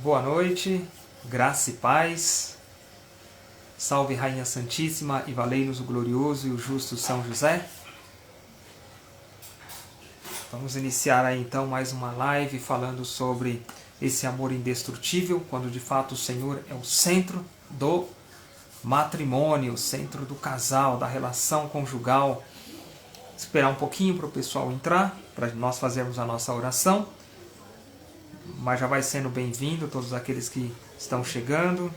Boa noite, graça e paz. Salve Rainha Santíssima e valei-nos o glorioso e o justo São José. Vamos iniciar aí então mais uma live falando sobre esse amor indestrutível, quando de fato o Senhor é o centro do matrimônio, o centro do casal, da relação conjugal. Esperar um pouquinho para o pessoal entrar, para nós fazermos a nossa oração. Mas já vai sendo bem-vindo todos aqueles que estão chegando.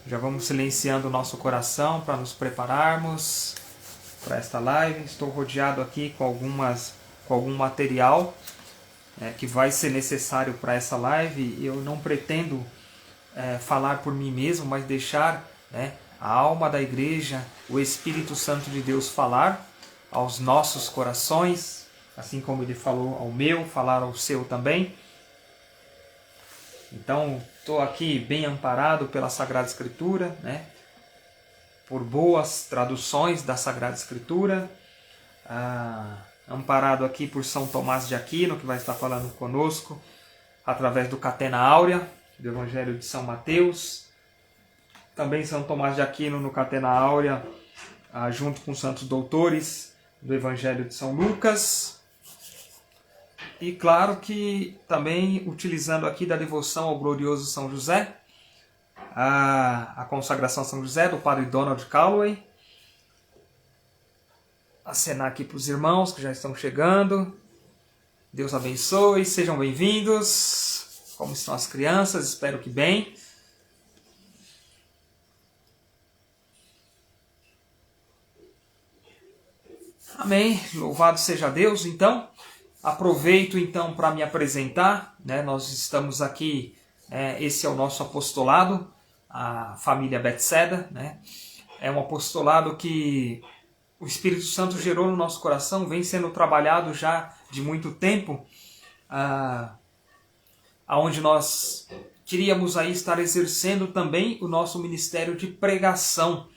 Já vamos silenciando o nosso coração para nos prepararmos para esta live. Estou rodeado aqui com algum material que vai ser necessário para essa live. Eu não pretendo falar por mim mesmo, mas deixar a alma da igreja, o Espírito Santo de Deus falar aos nossos corações, assim como ele falou ao meu, falar ao seu também. Então, estou aqui bem amparado pela Sagrada Escritura, por boas traduções da Sagrada Escritura, amparado aqui por São Tomás de Aquino, que vai estar falando conosco através do Catena Áurea, do Evangelho de São Mateus. Também São Tomás de Aquino no Catena Áurea, junto com os santos doutores do Evangelho de São Lucas. E claro que também utilizando aqui da devoção ao glorioso São José, a consagração a São José do Padre Donald Calloway. Acenar aqui para os irmãos que já estão chegando. Deus abençoe, sejam bem-vindos. Como estão as crianças? Espero que bem. Amém. Louvado seja Deus. Então, aproveito então para me apresentar. Nós estamos aqui, esse é o nosso apostolado, a família Bethesda. É um apostolado que o Espírito Santo gerou no nosso coração, vem sendo trabalhado já de muito tempo, aonde nós queríamos aí estar exercendo também o nosso ministério de pregação,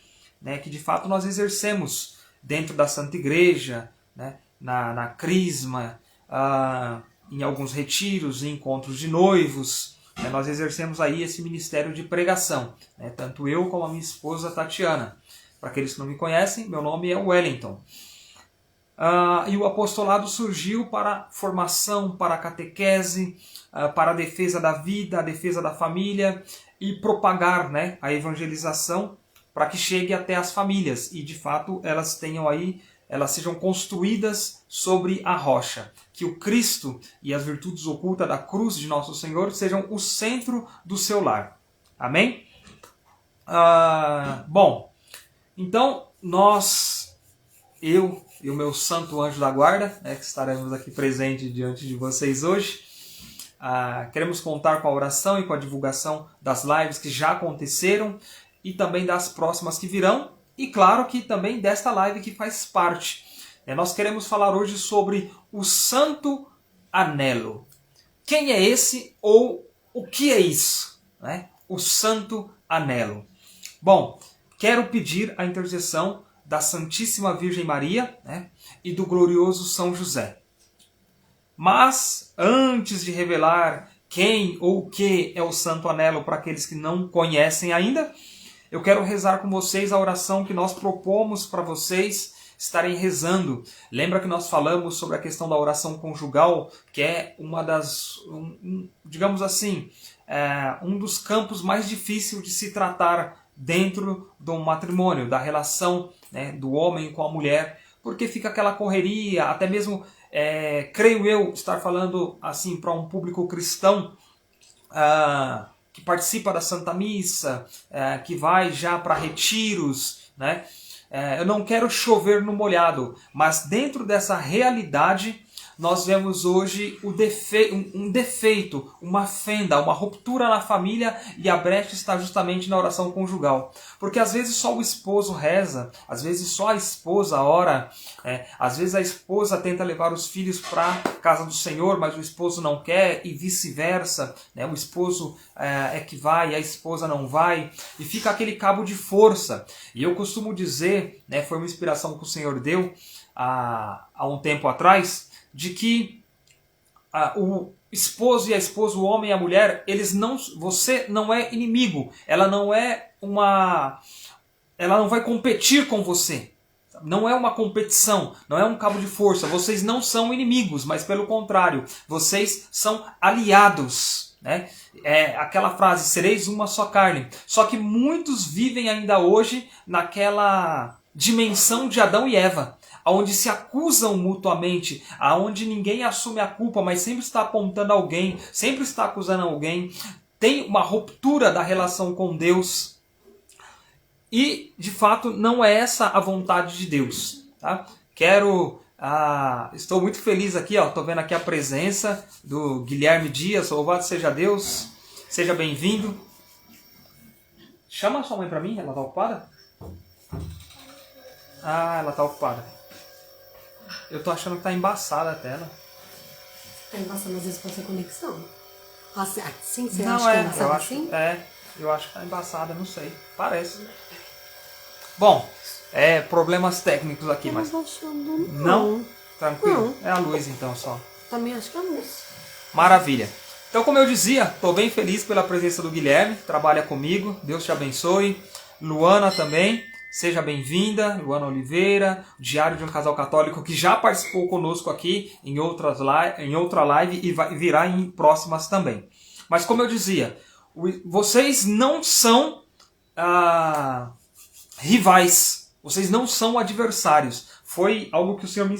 que de fato nós exercemos dentro da Santa Igreja, na Crisma, em alguns retiros e encontros de noivos. Nós exercemos aí esse ministério de pregação, tanto eu como a minha esposa Tatiana. Para aqueles que não me conhecem, meu nome é Wellington. E o apostolado surgiu para formação, para catequese, para a defesa da vida, a defesa da família e propagar a evangelização para que chegue até as famílias e de fato elas sejam construídas sobre a rocha. Que o Cristo e as virtudes ocultas da cruz de Nosso Senhor sejam o centro do seu lar. Amém? Bom, então eu e o meu santo anjo da guarda, que estaremos aqui presente diante de vocês hoje, queremos contar com a oração e com a divulgação das lives que já aconteceram e também das próximas que virão, e claro que também desta live que faz parte. Nós queremos falar hoje sobre o Santo Anelo. Quem é esse ou o que é isso? O Santo Anelo. Bom, quero pedir a intercessão da Santíssima Virgem Maria e do glorioso São José. Mas, antes de revelar quem ou o que é o Santo Anelo para aqueles que não conhecem ainda, eu quero rezar com vocês a oração que nós propomos para vocês estarem rezando. Lembra que nós falamos sobre a questão da oração conjugal, que é uma das, digamos assim, um dos campos mais difíceis de se tratar dentro do matrimônio, da relação do homem com a mulher, porque fica aquela correria, até mesmo, creio eu, estar falando assim para um público cristão, que participa da Santa Missa, que vai já para retiros, eu não quero chover no molhado, mas dentro dessa realidade nós vemos hoje um defeito, uma fenda, uma ruptura na família, e a brecha está justamente na oração conjugal. Porque às vezes só o esposo reza, às vezes só a esposa ora, às vezes a esposa tenta levar os filhos para a casa do Senhor, mas o esposo não quer, e vice-versa. O esposo é que vai, a esposa não vai, e fica aquele cabo de força. E eu costumo dizer, foi uma inspiração que o Senhor deu há um tempo atrás, de que o esposo e a esposa, o homem e a mulher, você não é inimigo. Ela não vai competir com você. Não é uma competição, não é um cabo de força. Vocês não são inimigos, mas pelo contrário, vocês são aliados. Né? É aquela frase, sereis uma só carne. Só que muitos vivem ainda hoje naquela dimensão de Adão e Eva, onde se acusam mutuamente, onde ninguém assume a culpa, mas sempre está apontando alguém, sempre está acusando alguém. Tem uma ruptura da relação com Deus. E, de fato, não é essa a vontade de Deus. Tá? Estou muito feliz aqui, estou vendo aqui a presença do Guilherme Dias, louvado seja Deus, seja bem-vindo. Chama a sua mãe para mim, ela está ocupada? Ela está ocupada. Eu estou achando que está embaçada a tela. Está embaçada, às vezes pode ser conexão. Assim, você não, acha que é embaçada assim? Eu acho que está embaçada, não sei, parece. Bom, problemas técnicos aqui, mas... Não estou achando, não. Tranquilo? Não. É a luz então só. Também acho que é a luz. Maravilha. Então, como eu dizia, estou bem feliz pela presença do Guilherme, que trabalha comigo. Deus te abençoe. Luana também, seja bem-vinda. Luana Oliveira, Diário de um Casal Católico, que já participou conosco aqui em outra live e virá em próximas também. Mas como eu dizia, vocês não são rivais, vocês não são adversários. Foi algo que o Senhor me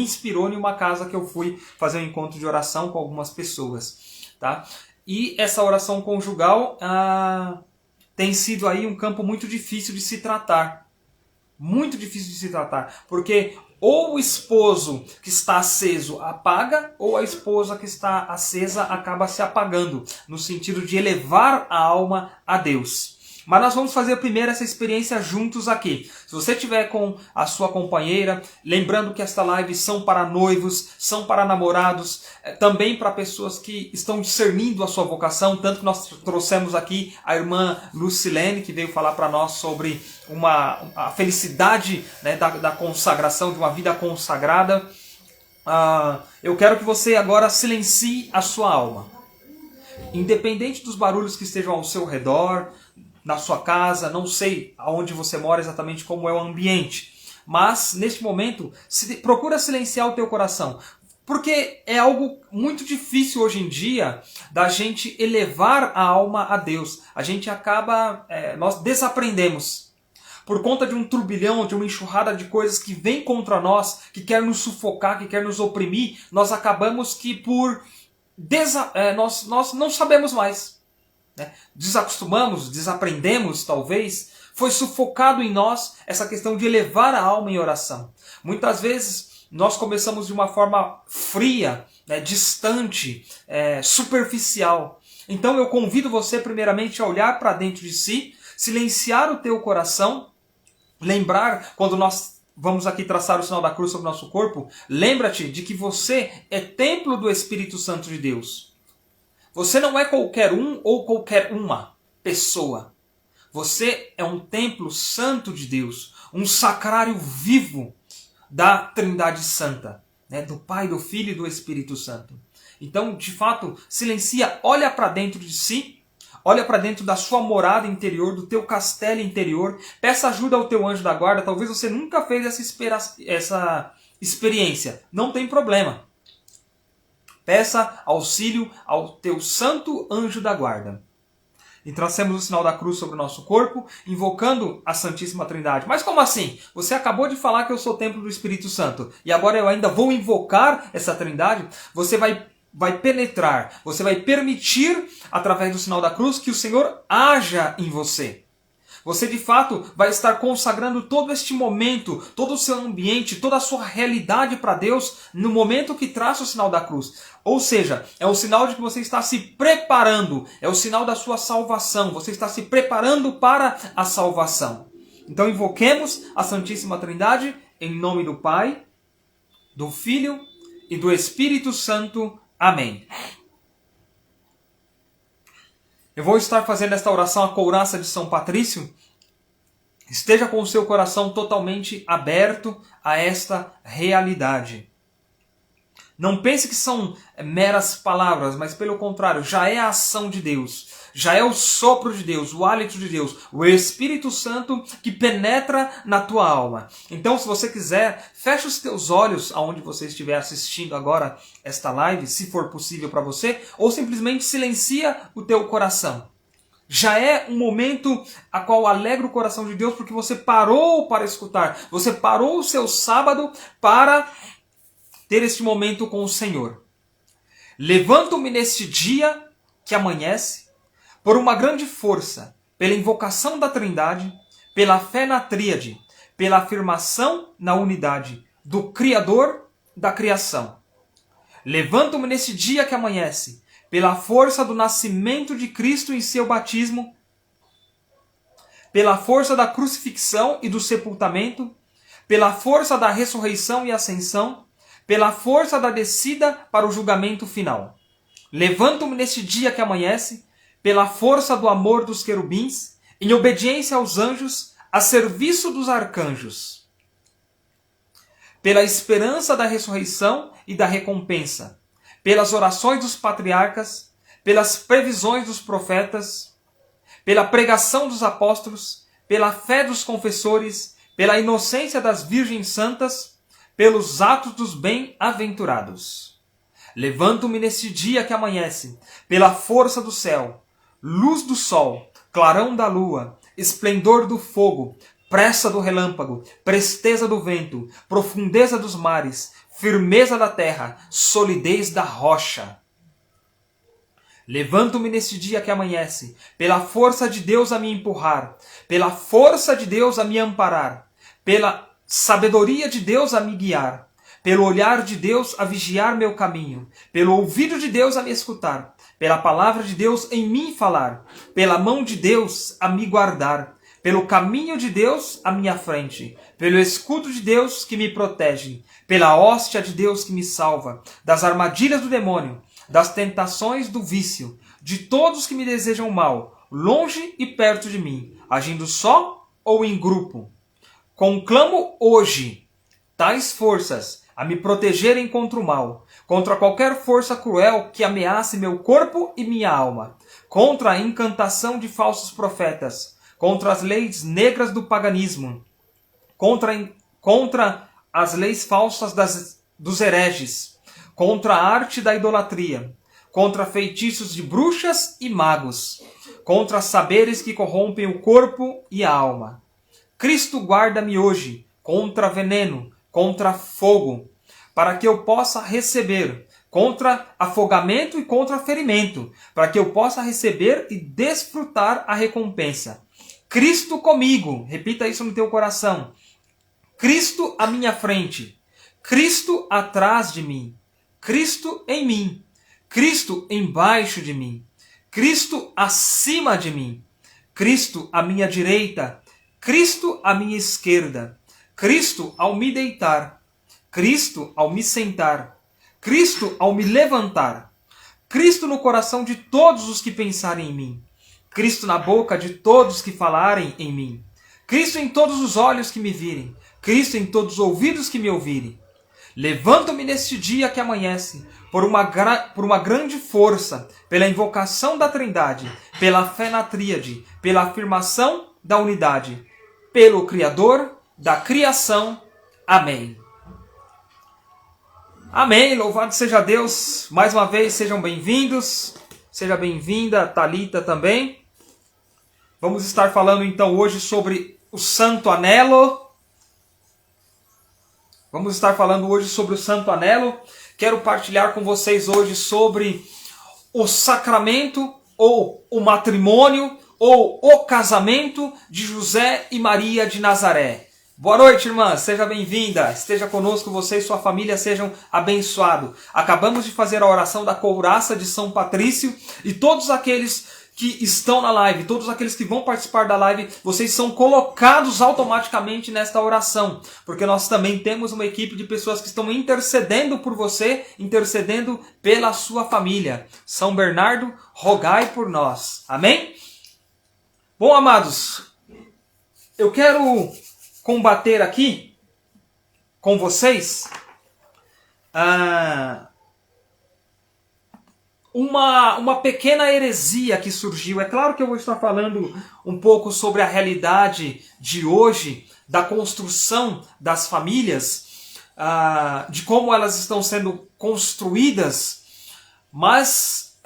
inspirou em uma casa que eu fui fazer um encontro de oração com algumas pessoas. Tá? E essa oração conjugal tem sido aí um campo muito difícil de se tratar. Muito difícil de se tratar. Porque ou o esposo que está aceso apaga, ou a esposa que está acesa acaba se apagando, no sentido de elevar a alma a Deus. Mas nós vamos fazer primeiro essa experiência juntos aqui. Se você estiver com a sua companheira, lembrando que esta live são para noivos, são para namorados, também para pessoas que estão discernindo a sua vocação, tanto que nós trouxemos aqui a irmã Lucilene, que veio falar para nós sobre a felicidade, né, da consagração, de uma vida consagrada. Eu quero que você agora silencie a sua alma. Independente dos barulhos que estejam ao seu redor, na sua casa, não sei aonde você mora exatamente, como é o ambiente. Mas, neste momento, procura silenciar o teu coração. Porque é algo muito difícil hoje em dia da gente elevar a alma a Deus. A gente acaba, nós desaprendemos. Por conta de um turbilhão, de uma enxurrada de coisas que vem contra nós, que quer nos sufocar, que quer nos oprimir, nós acabamos que nós não sabemos mais. Desacostumamos, desaprendemos talvez, foi sufocado em nós essa questão de elevar a alma em oração. Muitas vezes nós começamos de uma forma fria, distante, superficial. Então eu convido você primeiramente a olhar para dentro de si, silenciar o teu coração, lembrar, quando nós vamos aqui traçar o sinal da cruz sobre o nosso corpo, lembra-te de que você é templo do Espírito Santo de Deus. Você não é qualquer um ou qualquer uma pessoa. Você é um templo santo de Deus, um sacrário vivo da Trindade Santa, do Pai, do Filho e do Espírito Santo. Então, de fato, silencia, olha para dentro de si, olha para dentro da sua morada interior, do teu castelo interior, peça ajuda ao teu anjo da guarda. Talvez você nunca fez essa experiência, não tem problema. Peça auxílio ao teu santo anjo da guarda. E tracemos o sinal da cruz sobre o nosso corpo, invocando a Santíssima Trindade. Mas como assim? Você acabou de falar que eu sou templo do Espírito Santo. E agora eu ainda vou invocar essa Trindade? Você vai penetrar, você vai permitir, através do sinal da cruz, que o Senhor haja em você. Você de fato vai estar consagrando todo este momento, todo o seu ambiente, toda a sua realidade para Deus no momento que traça o sinal da cruz. Ou seja, é o sinal de que você está se preparando, é o sinal da sua salvação, você está se preparando para a salvação. Então invoquemos a Santíssima Trindade em nome do Pai, do Filho e do Espírito Santo. Amém. Eu vou estar fazendo esta oração à couraça de São Patrício. Esteja com o seu coração totalmente aberto a esta realidade. Não pense que são meras palavras, mas pelo contrário, já é a ação de Deus. Já é o sopro de Deus, o hálito de Deus, o Espírito Santo que penetra na tua alma. Então, se você quiser, feche os teus olhos aonde você estiver assistindo agora esta live, se for possível para você, ou simplesmente silencia o teu coração. Já é um momento a qual alegra o coração de Deus, porque você parou para escutar, você parou o seu sábado para ter este momento com o Senhor. Levanto-me neste dia que amanhece, por uma grande força, pela invocação da Trindade, pela fé na Tríade, pela afirmação na unidade do Criador da criação. Levanto-me neste dia que amanhece, pela força do nascimento de Cristo em seu batismo, pela força da crucifixão e do sepultamento, pela força da ressurreição e ascensão, pela força da descida para o julgamento final. Levanto-me neste dia que amanhece, pela força do amor dos querubins, em obediência aos anjos, a serviço dos arcanjos. Pela esperança da ressurreição e da recompensa, pelas orações dos patriarcas, pelas previsões dos profetas, pela pregação dos apóstolos, pela fé dos confessores, pela inocência das virgens santas, pelos atos dos bem-aventurados. Levanto-me neste dia que amanhece, pela força do céu, luz do sol, clarão da lua, esplendor do fogo, pressa do relâmpago, presteza do vento, profundeza dos mares, firmeza da terra, solidez da rocha. Levanto-me neste dia que amanhece, pela força de Deus a me empurrar, pela força de Deus a me amparar, pela sabedoria de Deus a me guiar, pelo olhar de Deus a vigiar meu caminho, pelo ouvido de Deus a me escutar, pela palavra de Deus em mim falar, pela mão de Deus a me guardar, pelo caminho de Deus à minha frente, pelo escudo de Deus que me protege, pela hóstia de Deus que me salva, das armadilhas do demônio, das tentações do vício, de todos que me desejam mal, longe e perto de mim, agindo só ou em grupo. Conclamo hoje tais forças a me protegerem contra o mal, contra qualquer força cruel que ameace meu corpo e minha alma, contra a encantação de falsos profetas, contra as leis negras do paganismo, contra as leis falsas dos hereges, contra a arte da idolatria, contra feitiços de bruxas e magos, contra saberes que corrompem o corpo e a alma. Cristo guarda-me hoje contra veneno, contra fogo, para que eu possa receber, contra afogamento e contra ferimento, para que eu possa receber e desfrutar a recompensa. Cristo comigo, repita isso no teu coração. Cristo à minha frente, Cristo atrás de mim, Cristo em mim, Cristo embaixo de mim, Cristo acima de mim, Cristo à minha direita, Cristo à minha esquerda, Cristo ao me deitar, Cristo ao me sentar, Cristo ao me levantar, Cristo no coração de todos os que pensarem em mim, Cristo na boca de todos que falarem em mim, Cristo em todos os olhos que me virem, Cristo em todos os ouvidos que me ouvirem. Levanto-me neste dia que amanhece, por uma grande força, pela invocação da Trindade, pela fé na Tríade, pela afirmação da unidade, pelo Criador da criação. Amém. Amém. Louvado seja Deus. Mais uma vez, sejam bem-vindos. Seja bem-vinda, Thalita também. Vamos estar falando então hoje sobre o Santo Anelo. Vamos estar falando hoje sobre o Santo Anelo. Quero partilhar com vocês hoje sobre o sacramento ou o matrimônio ou o casamento de José e Maria de Nazaré. Boa noite, irmã. Seja bem-vinda. Esteja conosco, você e sua família sejam abençoados. Acabamos de fazer a oração da couraça de São Patrício e todos aqueles que estão na live, todos aqueles que vão participar da live, vocês são colocados automaticamente nesta oração, porque nós também temos uma equipe de pessoas que estão intercedendo por você, intercedendo pela sua família. São Bernardo, rogai por nós. Amém? Bom, amados, eu quero combater aqui com vocês uma pequena heresia que surgiu. É claro que eu vou estar falando um pouco sobre a realidade de hoje, da construção das famílias, de como elas estão sendo construídas, mas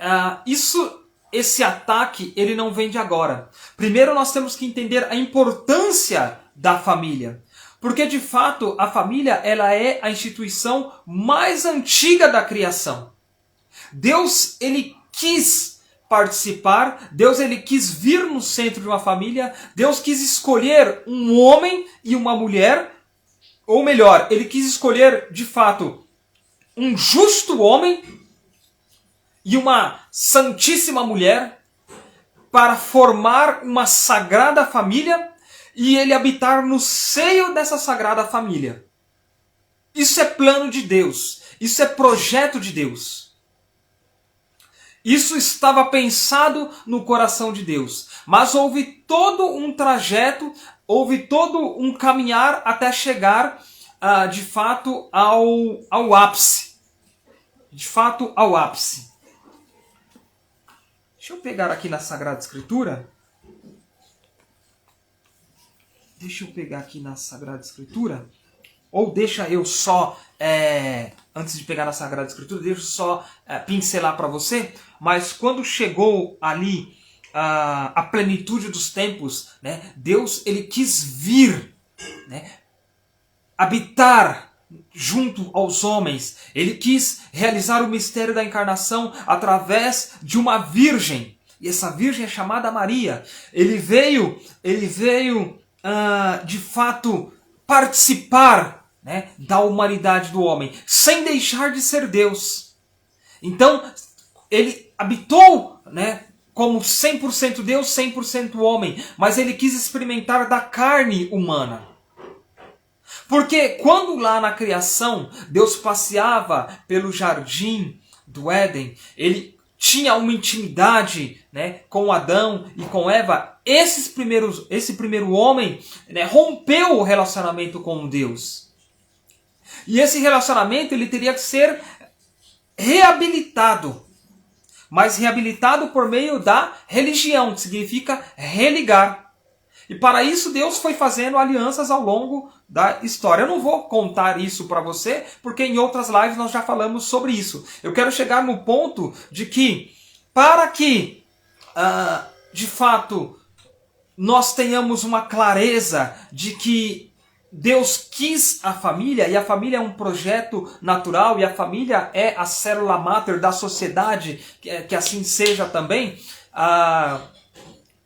esse ataque ele não vem de agora. Primeiro nós temos que entender a importância da família. Porque de fato a família ela é a instituição mais antiga da criação. Deus ele quis participar, Deus ele quis vir no centro de uma família, Deus quis escolher um homem e uma mulher, ou melhor, ele quis escolher de fato um justo homem e uma santíssima mulher para formar uma sagrada família e ele habitar no seio dessa sagrada família. Isso é plano de Deus, isso é projeto de Deus. Isso estava pensado no coração de Deus. Mas houve todo um trajeto, houve todo um caminhar até chegar, de fato, ao ápice. De fato, ao ápice. Deixa eu pegar aqui na Sagrada Escritura. Ou deixa eu só, antes de pegar na Sagrada Escritura, deixa eu só pincelar para você. Mas quando chegou ali a plenitude dos tempos, né, Deus ele quis vir, né, habitar junto aos homens. Ele quis realizar o mistério da encarnação através de uma virgem. E essa virgem é chamada Maria. Ele veio de fato participar, né, da humanidade do homem, sem deixar de ser Deus. Então, ele habitou, né, como 100% Deus, 100% homem, mas ele quis experimentar da carne humana. Porque quando lá na criação, Deus passeava pelo jardim do Éden, ele tinha uma intimidade, né, com Adão e com Eva. Esse primeiro homem, né, rompeu o relacionamento com Deus. E esse relacionamento ele teria que ser reabilitado. Mas reabilitado por meio da religião, que significa religar. E para isso Deus foi fazendo alianças ao longo da história. Eu não vou contar isso para você, porque em outras lives nós já falamos sobre isso. Eu quero chegar no ponto de que, para que, de fato, nós tenhamos uma clareza de que Deus quis a família, e a família é um projeto natural, e a família é a célula máter da sociedade, que assim seja também,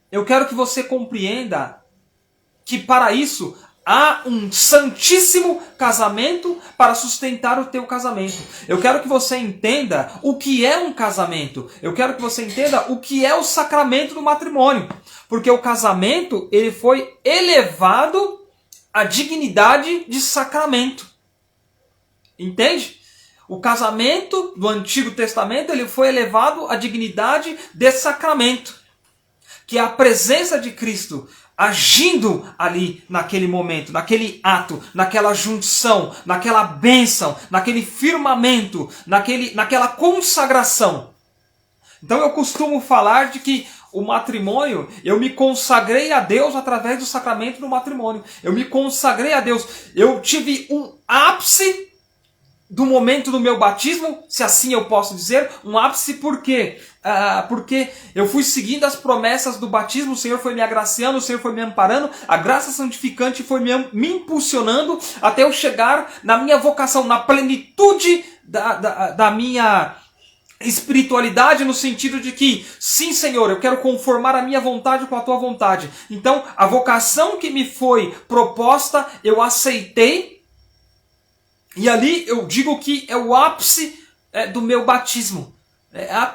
eu quero que você compreenda que para isso há um santíssimo casamento para sustentar o teu casamento. Eu quero que você entenda o que é um casamento. Eu quero que você entenda o que é o sacramento do matrimônio. Porque o casamento ele foi elevado à dignidade de sacramento. Entende? O casamento do Antigo Testamento ele foi elevado à dignidade de sacramento. Que é a presença de Cristo agindo ali naquele momento, naquele ato, naquela junção, naquela bênção, naquele firmamento, naquela consagração. Então eu costumo falar de que o matrimônio, eu me consagrei a Deus através do sacramento do matrimônio. Eu me consagrei a Deus. Eu tive um ápice do momento do meu batismo, se assim eu posso dizer, um ápice por quê? Porque eu fui seguindo as promessas do batismo, o Senhor foi me agraciando, o Senhor foi me amparando, a graça santificante foi me impulsionando até eu chegar na minha vocação, na plenitude da minha espiritualidade, no sentido de que, sim Senhor, eu quero conformar a minha vontade com a tua vontade. Então, a vocação que me foi proposta, eu aceitei. E ali eu digo que é o ápice do meu batismo.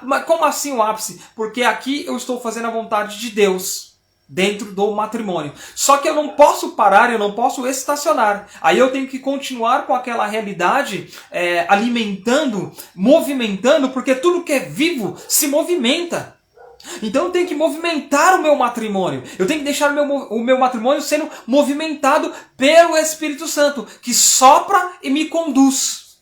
Mas como assim o ápice? Porque aqui eu estou fazendo a vontade de Deus dentro do matrimônio. Só que eu não posso parar, eu não posso estacionar. Aí eu tenho que continuar com aquela realidade, alimentando, movimentando, porque tudo que é vivo se movimenta. Então eu tenho que movimentar o meu matrimônio. Eu tenho que deixar o meu matrimônio sendo movimentado pelo Espírito Santo, que sopra e me conduz.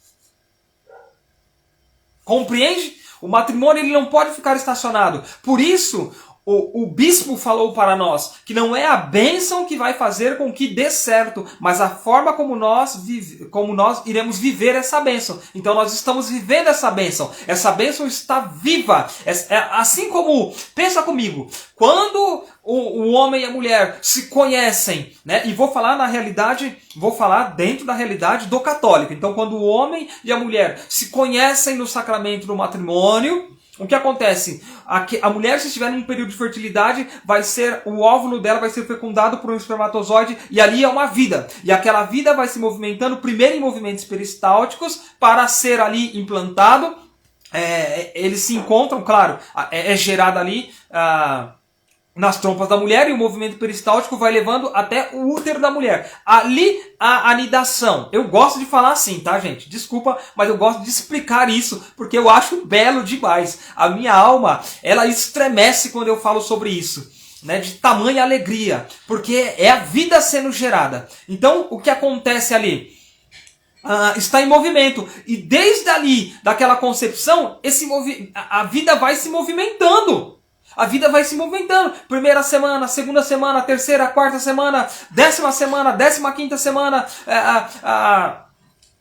Compreende? O matrimônio ele não pode ficar estacionado. Por isso, o bispo falou para nós que não é a bênção que vai fazer com que dê certo, mas a forma como nós iremos viver essa bênção. Então nós estamos vivendo essa bênção. Essa bênção está viva. Assim como, pensa comigo, quando o homem e a mulher se conhecem, né? E vou falar dentro da realidade do católico. Então quando o homem e a mulher se conhecem no sacramento do matrimônio, o que acontece? A mulher, se estiver num período de fertilidade, o óvulo dela vai ser fecundado por um espermatozoide e ali é uma vida. E aquela vida vai se movimentando, primeiro em movimentos peristálticos, para ser ali implantado. Eles se encontram, claro, é gerado ali nas trompas da mulher, e o movimento peristáltico vai levando até o útero da mulher. Ali a anidação. Eu gosto de falar assim, tá, gente? Desculpa, mas eu gosto de explicar isso, porque eu acho belo demais. A minha alma, ela estremece quando eu falo sobre isso, né? De tamanha alegria, porque é a vida sendo gerada. Então, o que acontece ali? Está em movimento. E desde ali, daquela concepção, a vida vai se movimentando. A vida vai se movimentando. Primeira semana, segunda semana, terceira, quarta semana, 10ª semana, 15ª semana,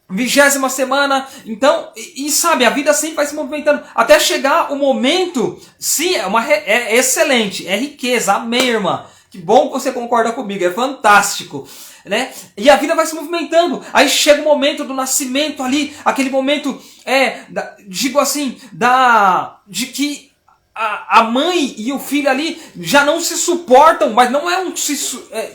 20ª semana. Então, sabe, a vida sempre vai se movimentando. Até chegar o momento, sim, é excelente, é riqueza, amém, irmã. Que bom que você concorda comigo, é fantástico. Né? E a vida vai se movimentando. Aí chega o momento do nascimento ali, aquele momento, digo assim, de que a mãe e o filho ali já não se suportam, mas não é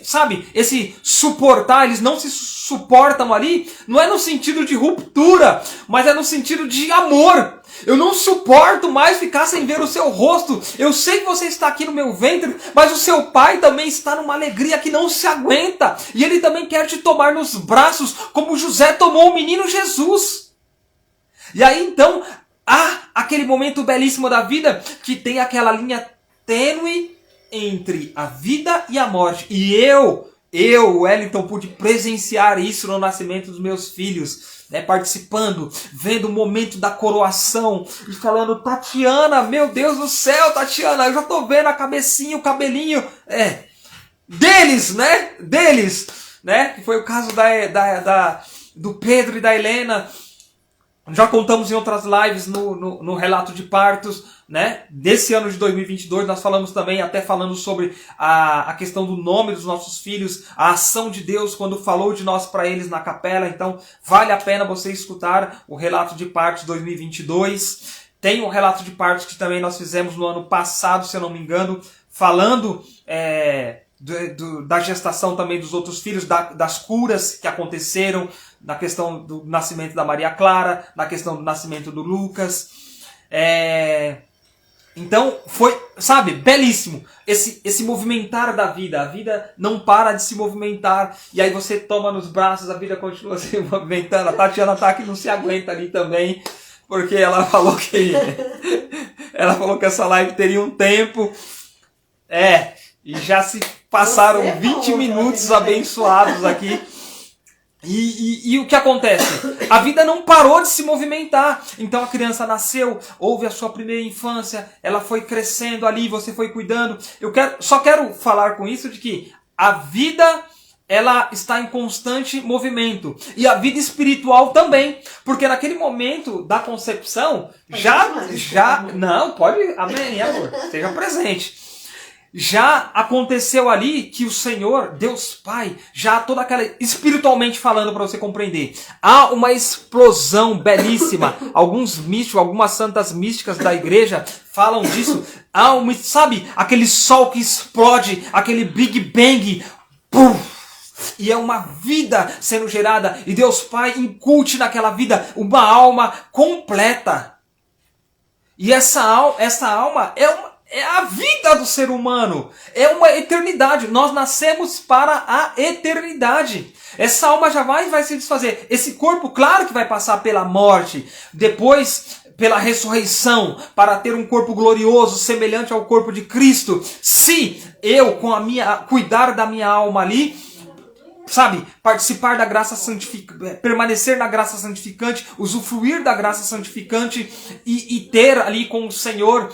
sabe, esse suportar, eles não se suportam ali, não é no sentido de ruptura, mas é no sentido de amor. Eu não suporto mais ficar sem ver o seu rosto. Eu sei que você está aqui no meu ventre, mas o seu pai também está numa alegria que não se aguenta. E ele também quer te tomar nos braços, como José tomou o menino Jesus. E aí então, há aquele momento belíssimo da vida que tem aquela linha tênue entre a vida e a morte. E eu, Wellington, pude presenciar isso no nascimento dos meus filhos, né, participando, vendo o momento da coroação e falando: Tatiana, meu Deus do céu, Tatiana, eu já tô vendo a cabecinha, o cabelinho deles, né, que foi o caso do Pedro e da Helena. Já contamos em outras lives no relato de partos, né? Desse ano de 2022, nós falamos também, até falando sobre a questão do nome dos nossos filhos, a ação de Deus quando falou de nós para eles na capela. Então, vale a pena você escutar o relato de partos 2022. Tem um relato de partos que também nós fizemos no ano passado, se eu não me engano, falando da gestação também dos outros filhos, das curas que aconteceram, na questão do nascimento da Maria Clara, na questão do nascimento do Lucas. Então foi, sabe, belíssimo esse movimentar da vida. A vida não para de se movimentar, e aí você toma nos braços, a vida continua se movimentando. A Tatiana tá que não se aguenta ali também, porque ela falou que essa live teria um tempo. E já se passaram 20 minutos abençoados aqui. E o que acontece? A vida não parou de se movimentar. Então a criança nasceu, houve a sua primeira infância, ela foi crescendo ali, você foi cuidando. Só quero falar com isso de que a vida, ela está em constante movimento. E a vida espiritual também. Porque naquele momento da concepção, não, pode, amém, amor, esteja presente. Já aconteceu ali que o Senhor, Deus Pai, já toda aquela, espiritualmente falando para você compreender, há uma explosão belíssima. Alguns místicos, algumas santas místicas da igreja falam disso. Sabe, aquele sol que explode, aquele Big Bang, pum, e é uma vida sendo gerada, e Deus Pai incute naquela vida uma alma completa. E essa alma é a vida do ser humano. É uma eternidade. Nós nascemos para a eternidade. Essa alma jamais vai se desfazer. Esse corpo, claro que vai passar pela morte. Depois, pela ressurreição. Para ter um corpo glorioso, semelhante ao corpo de Cristo. Se eu, cuidar da minha alma ali, sabe, participar da graça santificante, permanecer na graça santificante, usufruir da graça santificante e ter ali com o Senhor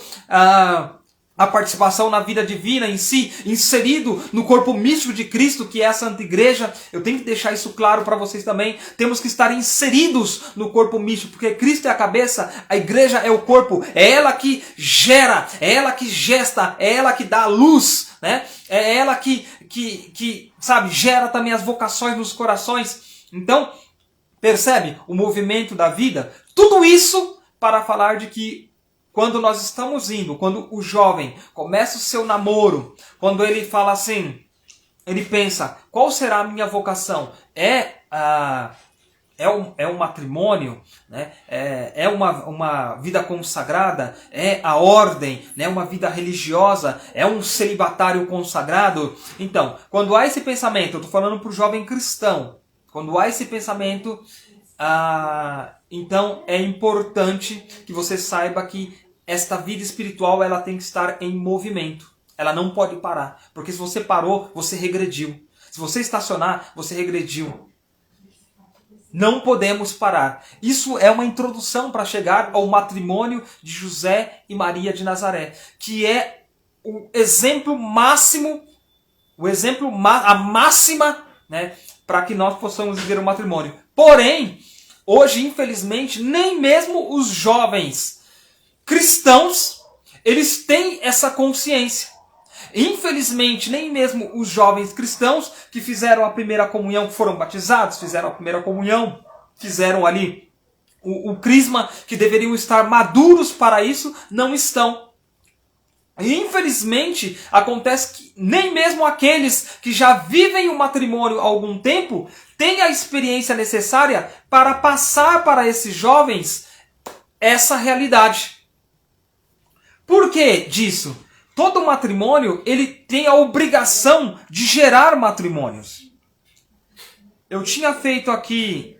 a participação na vida divina em si, inserido no corpo místico de Cristo, que é a Santa Igreja. Eu tenho que deixar isso claro para vocês também. Temos que estar inseridos no corpo místico, porque Cristo é a cabeça, a Igreja é o corpo, é ela que gera, é ela que gesta, é ela que dá a luz, né? É ela que sabe, gera também as vocações nos corações. Então, percebe o movimento da vida? Tudo isso para falar de que quando nós estamos indo, quando o jovem começa o seu namoro, quando ele fala assim, ele pensa, qual será a minha vocação? É um matrimônio, né? É uma vida consagrada, é a ordem, né? Uma vida religiosa, é um celibatário consagrado. Então, quando há esse pensamento, eu estou falando para o jovem cristão, quando há esse pensamento, então é importante que você saiba que esta vida espiritual ela tem que estar em movimento. Ela não pode parar, porque se você parou, você regrediu. Se você estacionar, você regrediu. Não podemos parar. Isso é uma introdução para chegar ao matrimônio de José e Maria de Nazaré, que é o exemplo máximo, a máxima, né, para que nós possamos viver o matrimônio. Porém, hoje, infelizmente, nem mesmo os jovens cristãos, eles têm essa consciência. Infelizmente, nem mesmo os jovens cristãos que fizeram a primeira comunhão, que foram batizados, fizeram a primeira comunhão, fizeram ali o crisma, que deveriam estar maduros para isso, não estão. E infelizmente, acontece que nem mesmo aqueles que já vivem o matrimônio há algum tempo têm a experiência necessária para passar para esses jovens essa realidade. Por que disso? Todo matrimônio ele tem a obrigação de gerar matrimônios. Eu tinha feito aqui,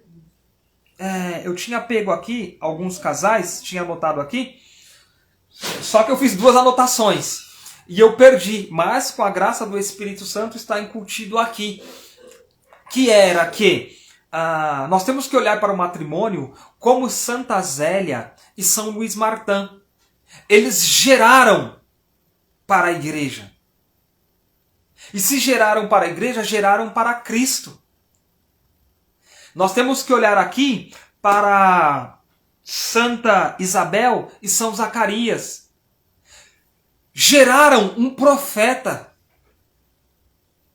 eu tinha pego aqui alguns casais, tinha anotado aqui, só que eu fiz 2 anotações e eu perdi, mas com a graça do Espírito Santo está incutido aqui, que era que nós temos que olhar para o matrimônio como Santa Zélia e São Luís Martin. Eles geraram para a igreja. E se geraram para a igreja, geraram para Cristo. Nós temos que olhar aqui para Santa Isabel e São Zacarias. Geraram um profeta.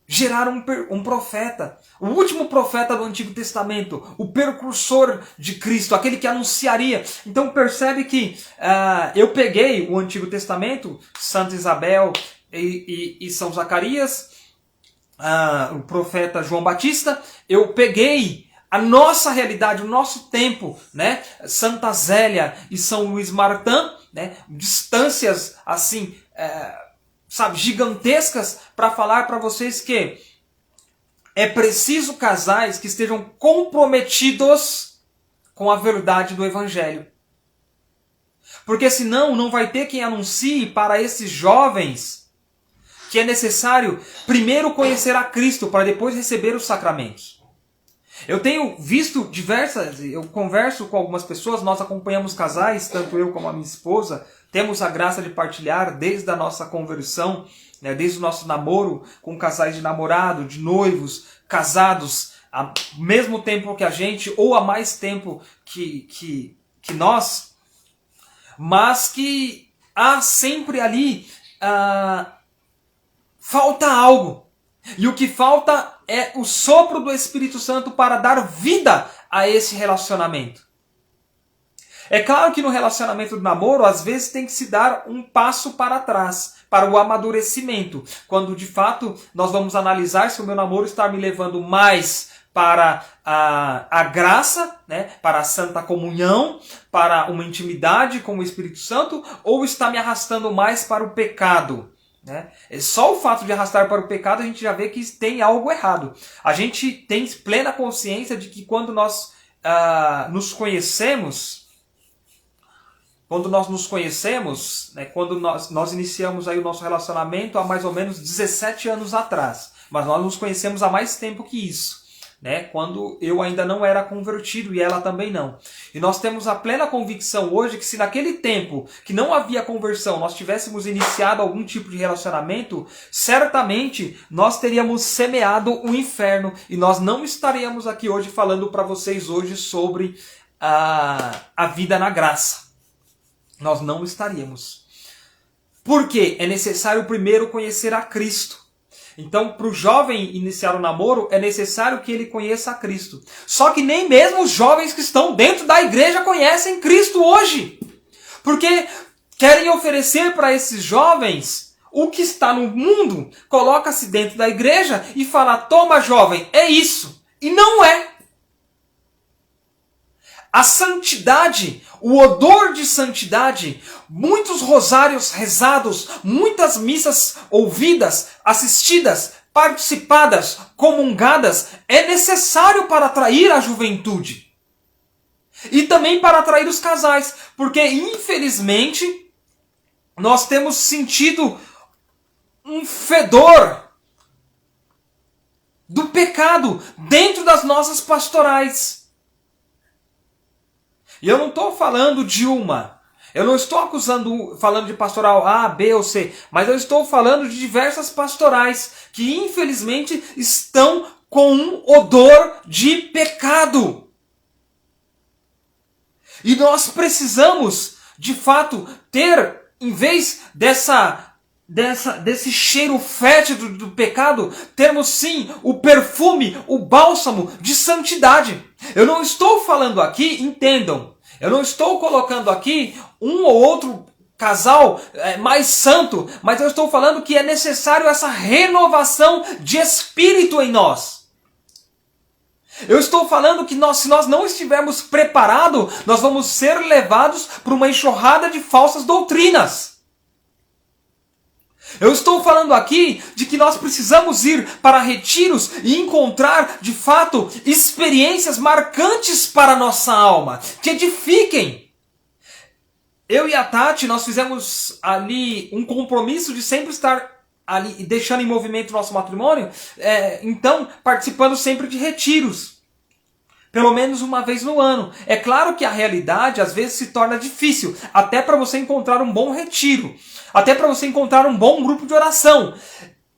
Geraram um profeta. O último profeta do Antigo Testamento. O precursor de Cristo. Aquele que anunciaria. Então percebe que eu peguei o Antigo Testamento, Santa Isabel e São Zacarias, o profeta João Batista. Eu peguei a nossa realidade, o nosso tempo, né? Santa Zélia e São Luís Martin, né? Distâncias assim, sabe, gigantescas, para falar para vocês que é preciso casais que estejam comprometidos com a verdade do Evangelho. Porque senão não vai ter quem anuncie para esses jovens que é necessário primeiro conhecer a Cristo para depois receber os sacramentos. Eu tenho visto eu converso com algumas pessoas, nós acompanhamos casais, tanto eu como a minha esposa, temos a graça de partilhar desde a nossa conversão, né, desde o nosso namoro, com casais de namorado, de noivos, casados, ao mesmo tempo que a gente, ou há mais tempo que nós, mas que há sempre ali, falta algo. E o que falta é o sopro do Espírito Santo para dar vida a esse relacionamento. É claro que no relacionamento do namoro, às vezes tem que se dar um passo para trás, para o amadurecimento. Quando de fato nós vamos analisar se o meu namoro está me levando mais para a graça, né, para a santa comunhão, para uma intimidade com o Espírito Santo, ou está me arrastando mais para o pecado. Né? Só o fato de arrastar para o pecado a gente já vê que tem algo errado. A gente tem plena consciência de que quando nós nos conhecemos, né, quando nós iniciamos aí o nosso relacionamento há mais ou menos 17 anos atrás. mas nós nos conhecemos há mais tempo que isso, né? Quando eu ainda não era convertido e ela também não. E nós temos a plena convicção hoje que se naquele tempo que não havia conversão, nós tivéssemos iniciado algum tipo de relacionamento, certamente nós teríamos semeado o inferno e nós não estaríamos aqui hoje falando para vocês hoje sobre a vida na graça. Nós não estaríamos. Porque é necessário primeiro conhecer a Cristo. Então, para o jovem iniciar o namoro, é necessário que ele conheça a Cristo. Só que nem mesmo os jovens que estão dentro da igreja conhecem Cristo hoje. Porque querem oferecer para esses jovens o que está no mundo. Coloca-se dentro da igreja e fala, toma jovem, é isso. E não é. A santidade, o odor de santidade, muitos rosários rezados, muitas missas ouvidas, assistidas, participadas, comungadas, é necessário para atrair a juventude. E também para atrair os casais, porque infelizmente nós temos sentido um fedor do pecado dentro das nossas pastorais. E eu não estou falando de uma. Eu não estou falando de pastoral A, B ou C. Mas eu estou falando de diversas pastorais que infelizmente estão com um odor de pecado. E nós precisamos, de fato, ter, em vez desse cheiro fétido do pecado, termos sim o perfume, o bálsamo de santidade. Eu não estou falando aqui, entendam, eu não estou colocando aqui um ou outro casal mais santo, mas eu estou falando que é necessário essa renovação de espírito em nós. Eu estou falando que se nós não estivermos preparados, nós vamos ser levados por uma enxurrada de falsas doutrinas. Eu estou falando aqui de que nós precisamos ir para retiros e encontrar, de fato, experiências marcantes para a nossa alma, que edifiquem. Eu e a Tati, nós fizemos ali um compromisso de sempre estar ali, deixando em movimento o nosso matrimônio, então participando sempre de retiros. Pelo menos uma vez no ano. É claro que a realidade às vezes se torna difícil, até para você encontrar um bom retiro, até para você encontrar um bom grupo de oração.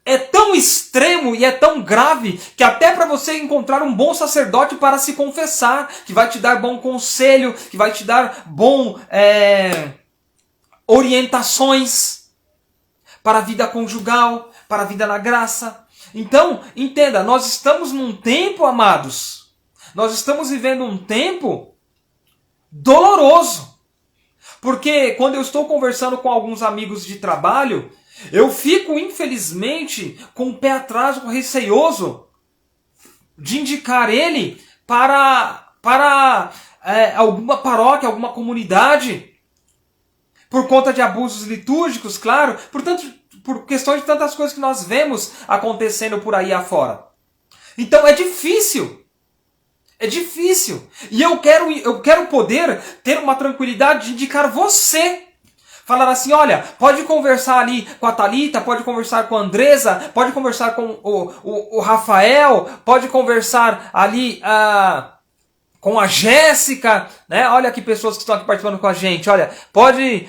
É tão extremo e é tão grave que até para você encontrar um bom sacerdote para se confessar, que vai te dar bom conselho, que vai te dar bom orientações para a vida conjugal, para a vida na graça. Então, entenda, nós estamos num tempo, amados, nós estamos vivendo um tempo doloroso. Porque quando eu estou conversando com alguns amigos de trabalho, eu fico, infelizmente, com o pé atrás, receioso de indicar ele para alguma paróquia, alguma comunidade, por conta de abusos litúrgicos, claro, por questão de tantas coisas que nós vemos acontecendo por aí afora. Então é difícil. É difícil. E eu quero poder ter uma tranquilidade de indicar você. Falar assim, olha, pode conversar ali com a Thalita, pode conversar com a Andresa, pode conversar com o Rafael, pode conversar ali com a Jéssica, né? Olha que pessoas que estão aqui participando com a gente. Olha, pode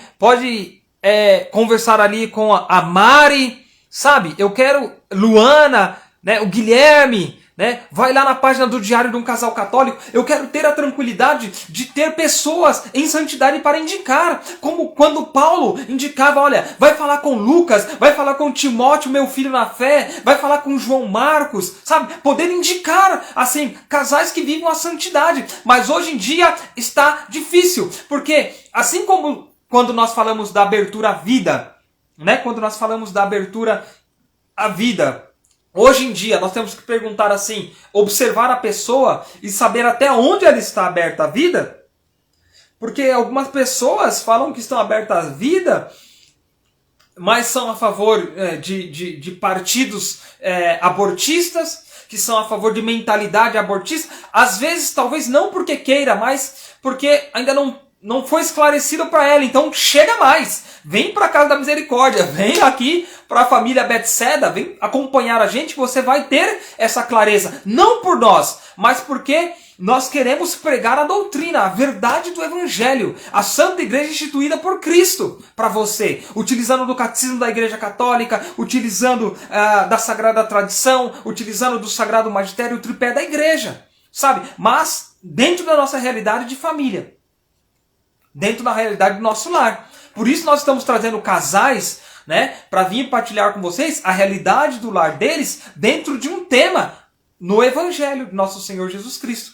conversar ali com a Mari, sabe? Eu quero Luana, né? O Guilherme, né? Vai lá na página do Diário de um Casal Católico. Eu quero ter a tranquilidade de ter pessoas em santidade para indicar. Como quando Paulo indicava, olha, vai falar com Lucas, vai falar com Timóteo, meu filho na fé, vai falar com João Marcos, sabe? Poder indicar, assim, casais que vivam a santidade. Mas hoje em dia está difícil, porque assim como quando nós falamos da abertura à vida, né? Quando nós falamos da abertura à vida, hoje em dia, nós temos que perguntar assim, observar a pessoa e saber até onde ela está aberta à vida. Porque algumas pessoas falam que estão abertas à vida, mas são a favor de partidos abortistas, que são a favor de mentalidade abortista. Às vezes, talvez não porque queira, mas porque ainda não foi esclarecido para ela. Então chega mais. Vem para a Casa da Misericórdia. Vem aqui para a família Bethesda. Vem acompanhar a gente que você vai ter essa clareza. Não por nós, mas porque nós queremos pregar a doutrina, a verdade do Evangelho. A Santa Igreja instituída por Cristo para você. Utilizando do Catecismo da Igreja Católica, utilizando da Sagrada Tradição, utilizando do Sagrado Magistério, o tripé da Igreja. Sabe? Mas dentro da nossa realidade de família. Dentro da realidade do nosso lar. Por isso nós estamos trazendo casais, né, para vir partilhar com vocês a realidade do lar deles dentro de um tema no Evangelho de nosso Senhor Jesus Cristo.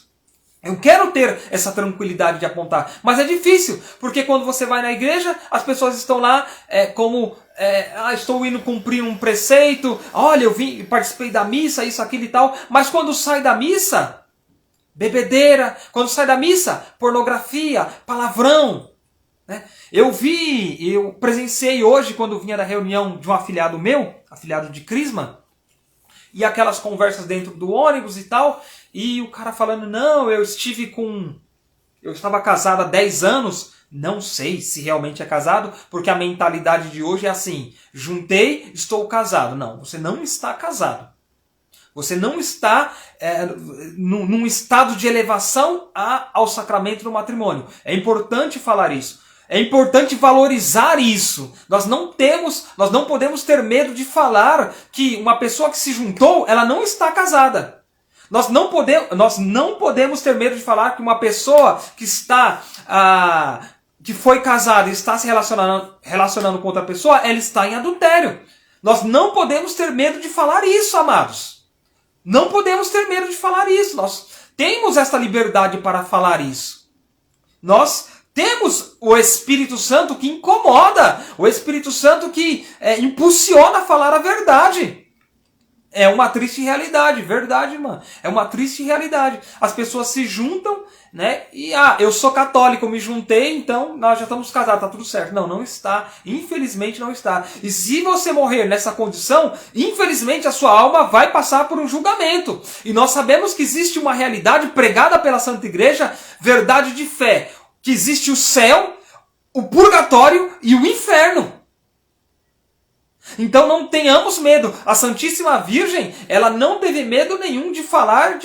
Eu quero ter essa tranquilidade de apontar, mas é difícil, porque quando você vai na igreja, as pessoas estão lá estou indo cumprir um preceito, olha, eu participei da missa, isso, aquilo e tal, mas quando sai da missa, bebedeira, quando sai da missa, pornografia, palavrão. Né? Eu presenciei hoje, quando vinha da reunião de um afilhado meu, afilhado de Crisma, e aquelas conversas dentro do ônibus e tal, e o cara falando, não, eu estava casado há 10 anos, não sei se realmente é casado, porque a mentalidade de hoje é assim, juntei, estou casado. Não, você não está casado. Você não está num estado de elevação ao sacramento do matrimônio. É importante falar isso. É importante valorizar isso. Nós não podemos ter medo de falar que uma pessoa que se juntou, ela não está casada. Nós não podemos ter medo de falar que uma pessoa que foi casada e está se relacionando com outra pessoa, ela está em adultério. Nós não podemos ter medo de falar isso, amados. Não podemos ter medo de falar isso. Nós temos esta liberdade para falar isso. Nós temos o Espírito Santo que incomoda, o Espírito Santo que impulsiona a falar a verdade. É uma triste realidade, verdade, irmã. É uma triste realidade. As pessoas se juntam, né? E, eu sou católico, eu me juntei, então nós já estamos casados, tá tudo certo. Não, não está. Infelizmente não está. E se você morrer nessa condição, infelizmente a sua alma vai passar por um julgamento. E nós sabemos que existe uma realidade pregada pela Santa Igreja, verdade de fé. Que existe o céu, o purgatório e o inferno. Então não tenhamos medo. A Santíssima Virgem, ela não teve medo nenhum de falar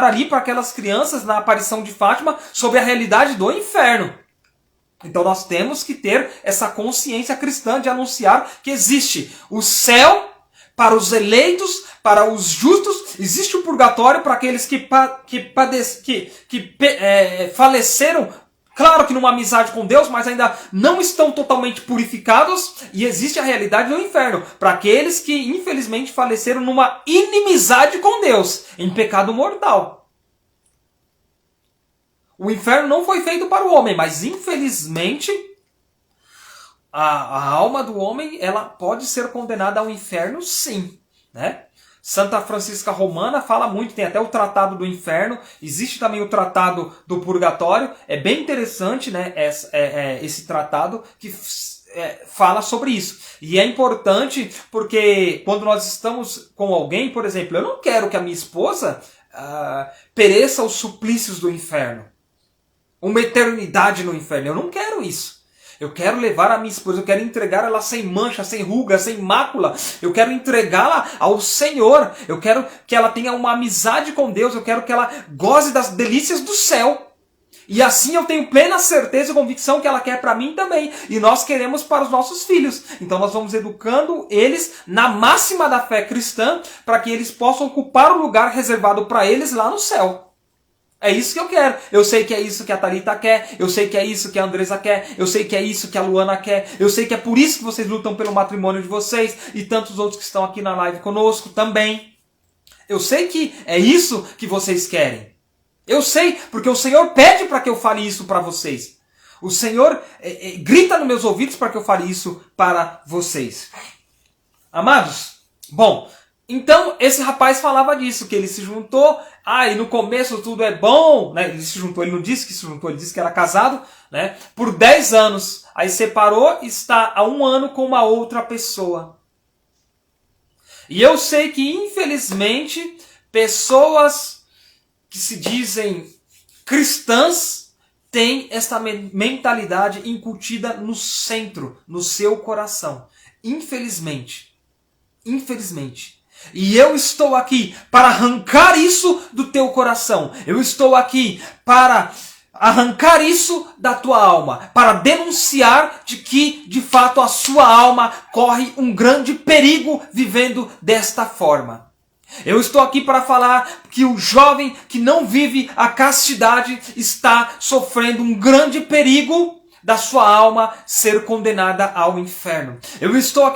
ali para aquelas crianças na aparição de Fátima sobre a realidade do inferno. Então nós temos que ter essa consciência cristã de anunciar que existe o céu para os eleitos, para os justos, existe o purgatório para aqueles que faleceram, claro que numa amizade com Deus, mas ainda não estão totalmente purificados, e existe a realidade do inferno, para aqueles que infelizmente faleceram numa inimizade com Deus, em pecado mortal. O inferno não foi feito para o homem, mas infelizmente a alma do homem, ela pode ser condenada ao inferno, sim, né? Santa Francisca Romana fala muito, tem até o Tratado do Inferno, existe também o Tratado do Purgatório, é bem interessante, né, esse tratado que fala sobre isso. E é importante porque quando nós estamos com alguém, por exemplo, eu não quero que a minha esposa pereça os suplícios do inferno, uma eternidade no inferno, eu não quero isso. Eu quero levar a minha esposa, eu quero entregar ela sem mancha, sem ruga, sem mácula. Eu quero entregá-la ao Senhor. Eu quero que ela tenha uma amizade com Deus. Eu quero que ela goze das delícias do céu. E assim eu tenho plena certeza e convicção que ela quer para mim também. E nós queremos para os nossos filhos. Então nós vamos educando eles na máxima da fé cristã para que eles possam ocupar o lugar reservado para eles lá no céu. É isso que eu quero. Eu sei que é isso que a Thalita quer. Eu sei que é isso que a Andresa quer. Eu sei que é isso que a Luana quer. Eu sei que é por isso que vocês lutam pelo matrimônio de vocês. E tantos outros que estão aqui na live conosco também. Eu sei que é isso que vocês querem. Eu sei, porque o Senhor pede para que eu fale isso para vocês. O Senhor grita nos meus ouvidos para que eu fale isso para vocês. Amados, bom... Então, esse rapaz falava disso, que ele se juntou, e no começo tudo é bom, né? Ele se juntou, ele não disse que se juntou, ele disse que era casado, né? Por 10 anos, aí separou e está há 1 ano com uma outra pessoa. E eu sei que, infelizmente, pessoas que se dizem cristãs tem esta mentalidade incutida no centro, no seu coração. Infelizmente. Infelizmente. E eu estou aqui para arrancar isso do teu coração. Eu estou aqui para arrancar isso da tua alma. Para denunciar de que, de fato, a sua alma corre um grande perigo vivendo desta forma. Eu estou aqui para falar que o jovem que não vive a castidade está sofrendo um grande perigo da sua alma ser condenada ao inferno.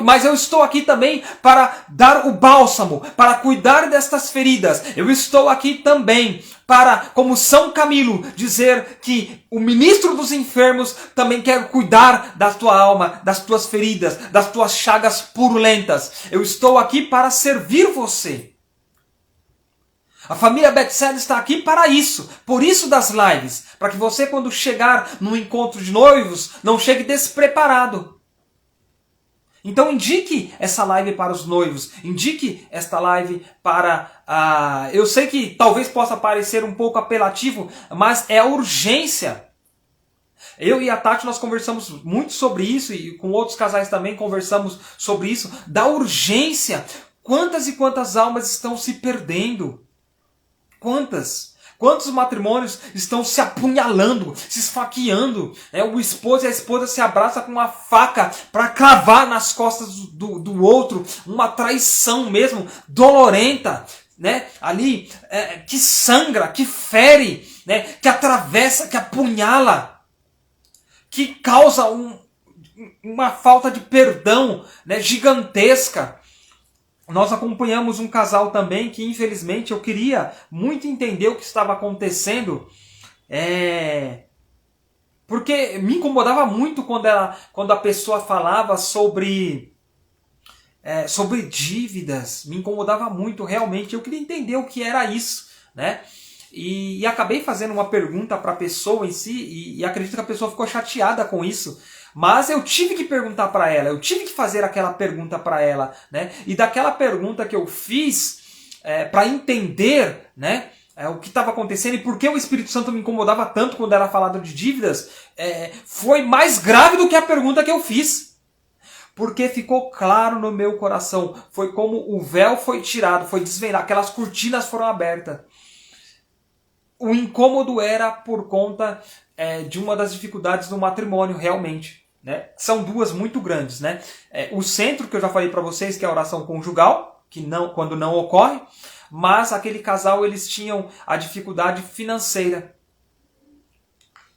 Mas eu estou aqui também para dar o bálsamo, para cuidar destas feridas. Eu estou aqui também para, como São Camilo, dizer que o ministro dos enfermos também quer cuidar da tua alma, das tuas feridas, das tuas chagas purulentas. Eu estou aqui para servir você. A família Bethesda está aqui para isso, por isso das lives, para que você, quando chegar no encontro de noivos, não chegue despreparado. Então indique essa live para os noivos, indique esta live para... eu sei que talvez possa parecer um pouco apelativo, mas é a urgência. Eu e a Tati, nós conversamos muito sobre isso, e com outros casais também conversamos sobre isso, da urgência. Quantas e quantas almas estão se perdendo? Quantos matrimônios estão se apunhalando, se esfaqueando? O esposo e a esposa se abraçam com uma faca para cravar nas costas do outro. Uma traição mesmo, dolorenta. Ali, que sangra, que fere, que atravessa, que apunhala. Que causa uma falta de perdão gigantesca. Nós acompanhamos um casal também que, infelizmente, eu queria muito entender o que estava acontecendo. Porque me incomodava muito quando a pessoa falava sobre dívidas. Me incomodava muito, realmente. Eu queria entender o que era isso, E acabei fazendo uma pergunta para a pessoa em si, e acredito que a pessoa ficou chateada com isso. Mas eu tive que perguntar para ela, eu tive que fazer aquela pergunta para ela, E daquela pergunta que eu fiz, para entender, o que estava acontecendo e por que o Espírito Santo me incomodava tanto quando ela falava de dívidas, foi mais grave do que a pergunta que eu fiz. Porque ficou claro no meu coração, foi como o véu foi tirado, foi desvendado, aquelas cortinas foram abertas. O incômodo era por conta de uma das dificuldades do matrimônio, realmente. São duas muito grandes. O centro, que eu já falei para vocês, que é a oração conjugal, quando não ocorre, mas aquele casal, eles tinham a dificuldade financeira.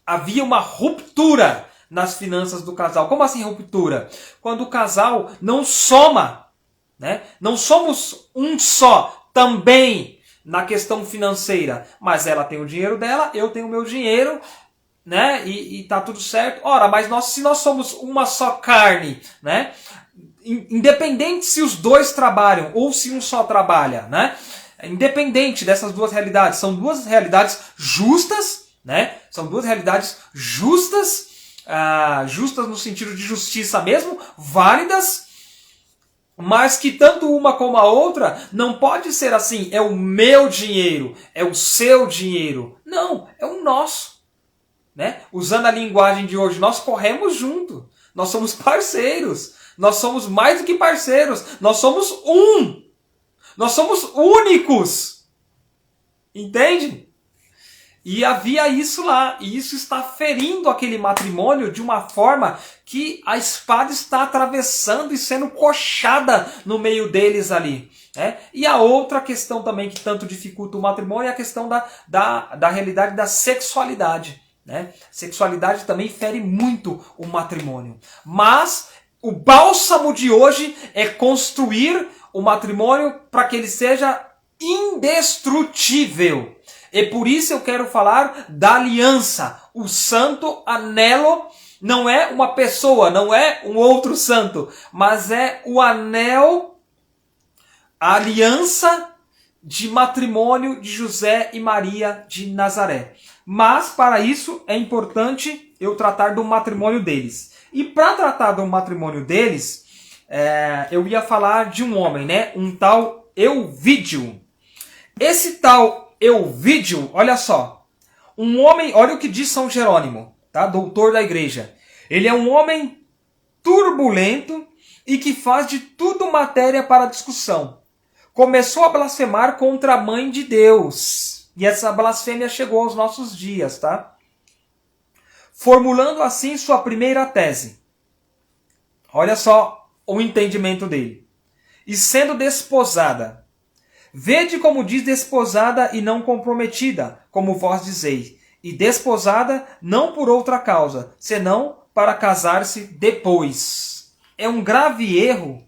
Havia uma ruptura nas finanças do casal. Como assim ruptura? Quando o casal não soma, não somos um só, também na questão financeira, mas ela tem o dinheiro dela, eu tenho o meu dinheiro, e tá tudo certo. Ora, mas se nós somos uma só carne, independente se os dois trabalham ou se um só trabalha, independente dessas duas realidades, são duas realidades justas, são duas realidades justas, justas no sentido de justiça mesmo, válidas, mas que tanto uma como a outra não pode ser assim, é o meu dinheiro, é o seu dinheiro. Não, é o nosso. Usando a linguagem de hoje, nós corremos junto, nós somos parceiros, nós somos mais do que parceiros, nós somos nós somos únicos, entende? E havia isso lá, e isso está ferindo aquele matrimônio de uma forma que a espada está atravessando e sendo coxada no meio deles ali. E a outra questão também que tanto dificulta o matrimônio é a questão da realidade da sexualidade. Sexualidade também fere muito o matrimônio. Mas o bálsamo de hoje é construir o matrimônio para que ele seja indestrutível. E por isso eu quero falar da aliança. O santo anelo não é uma pessoa, não é um outro santo, mas é o anel, a aliança de matrimônio de José e Maria de Nazaré. Mas, para isso, é importante eu tratar do matrimônio deles. E para tratar do matrimônio deles, eu ia falar de um homem, um tal Euvídio. Esse tal Euvídio, olha só, um homem, olha o que diz São Jerônimo, tá? Doutor da igreja. Ele é um homem turbulento e que faz de tudo matéria para discussão. Começou a blasfemar contra a mãe de Deus. E essa blasfêmia chegou aos nossos dias, tá? Formulando assim sua primeira tese. Olha só o entendimento dele. E sendo desposada. Vede como diz desposada e não comprometida, como vós dizeis. E desposada não por outra causa, senão para casar-se depois. É um grave erro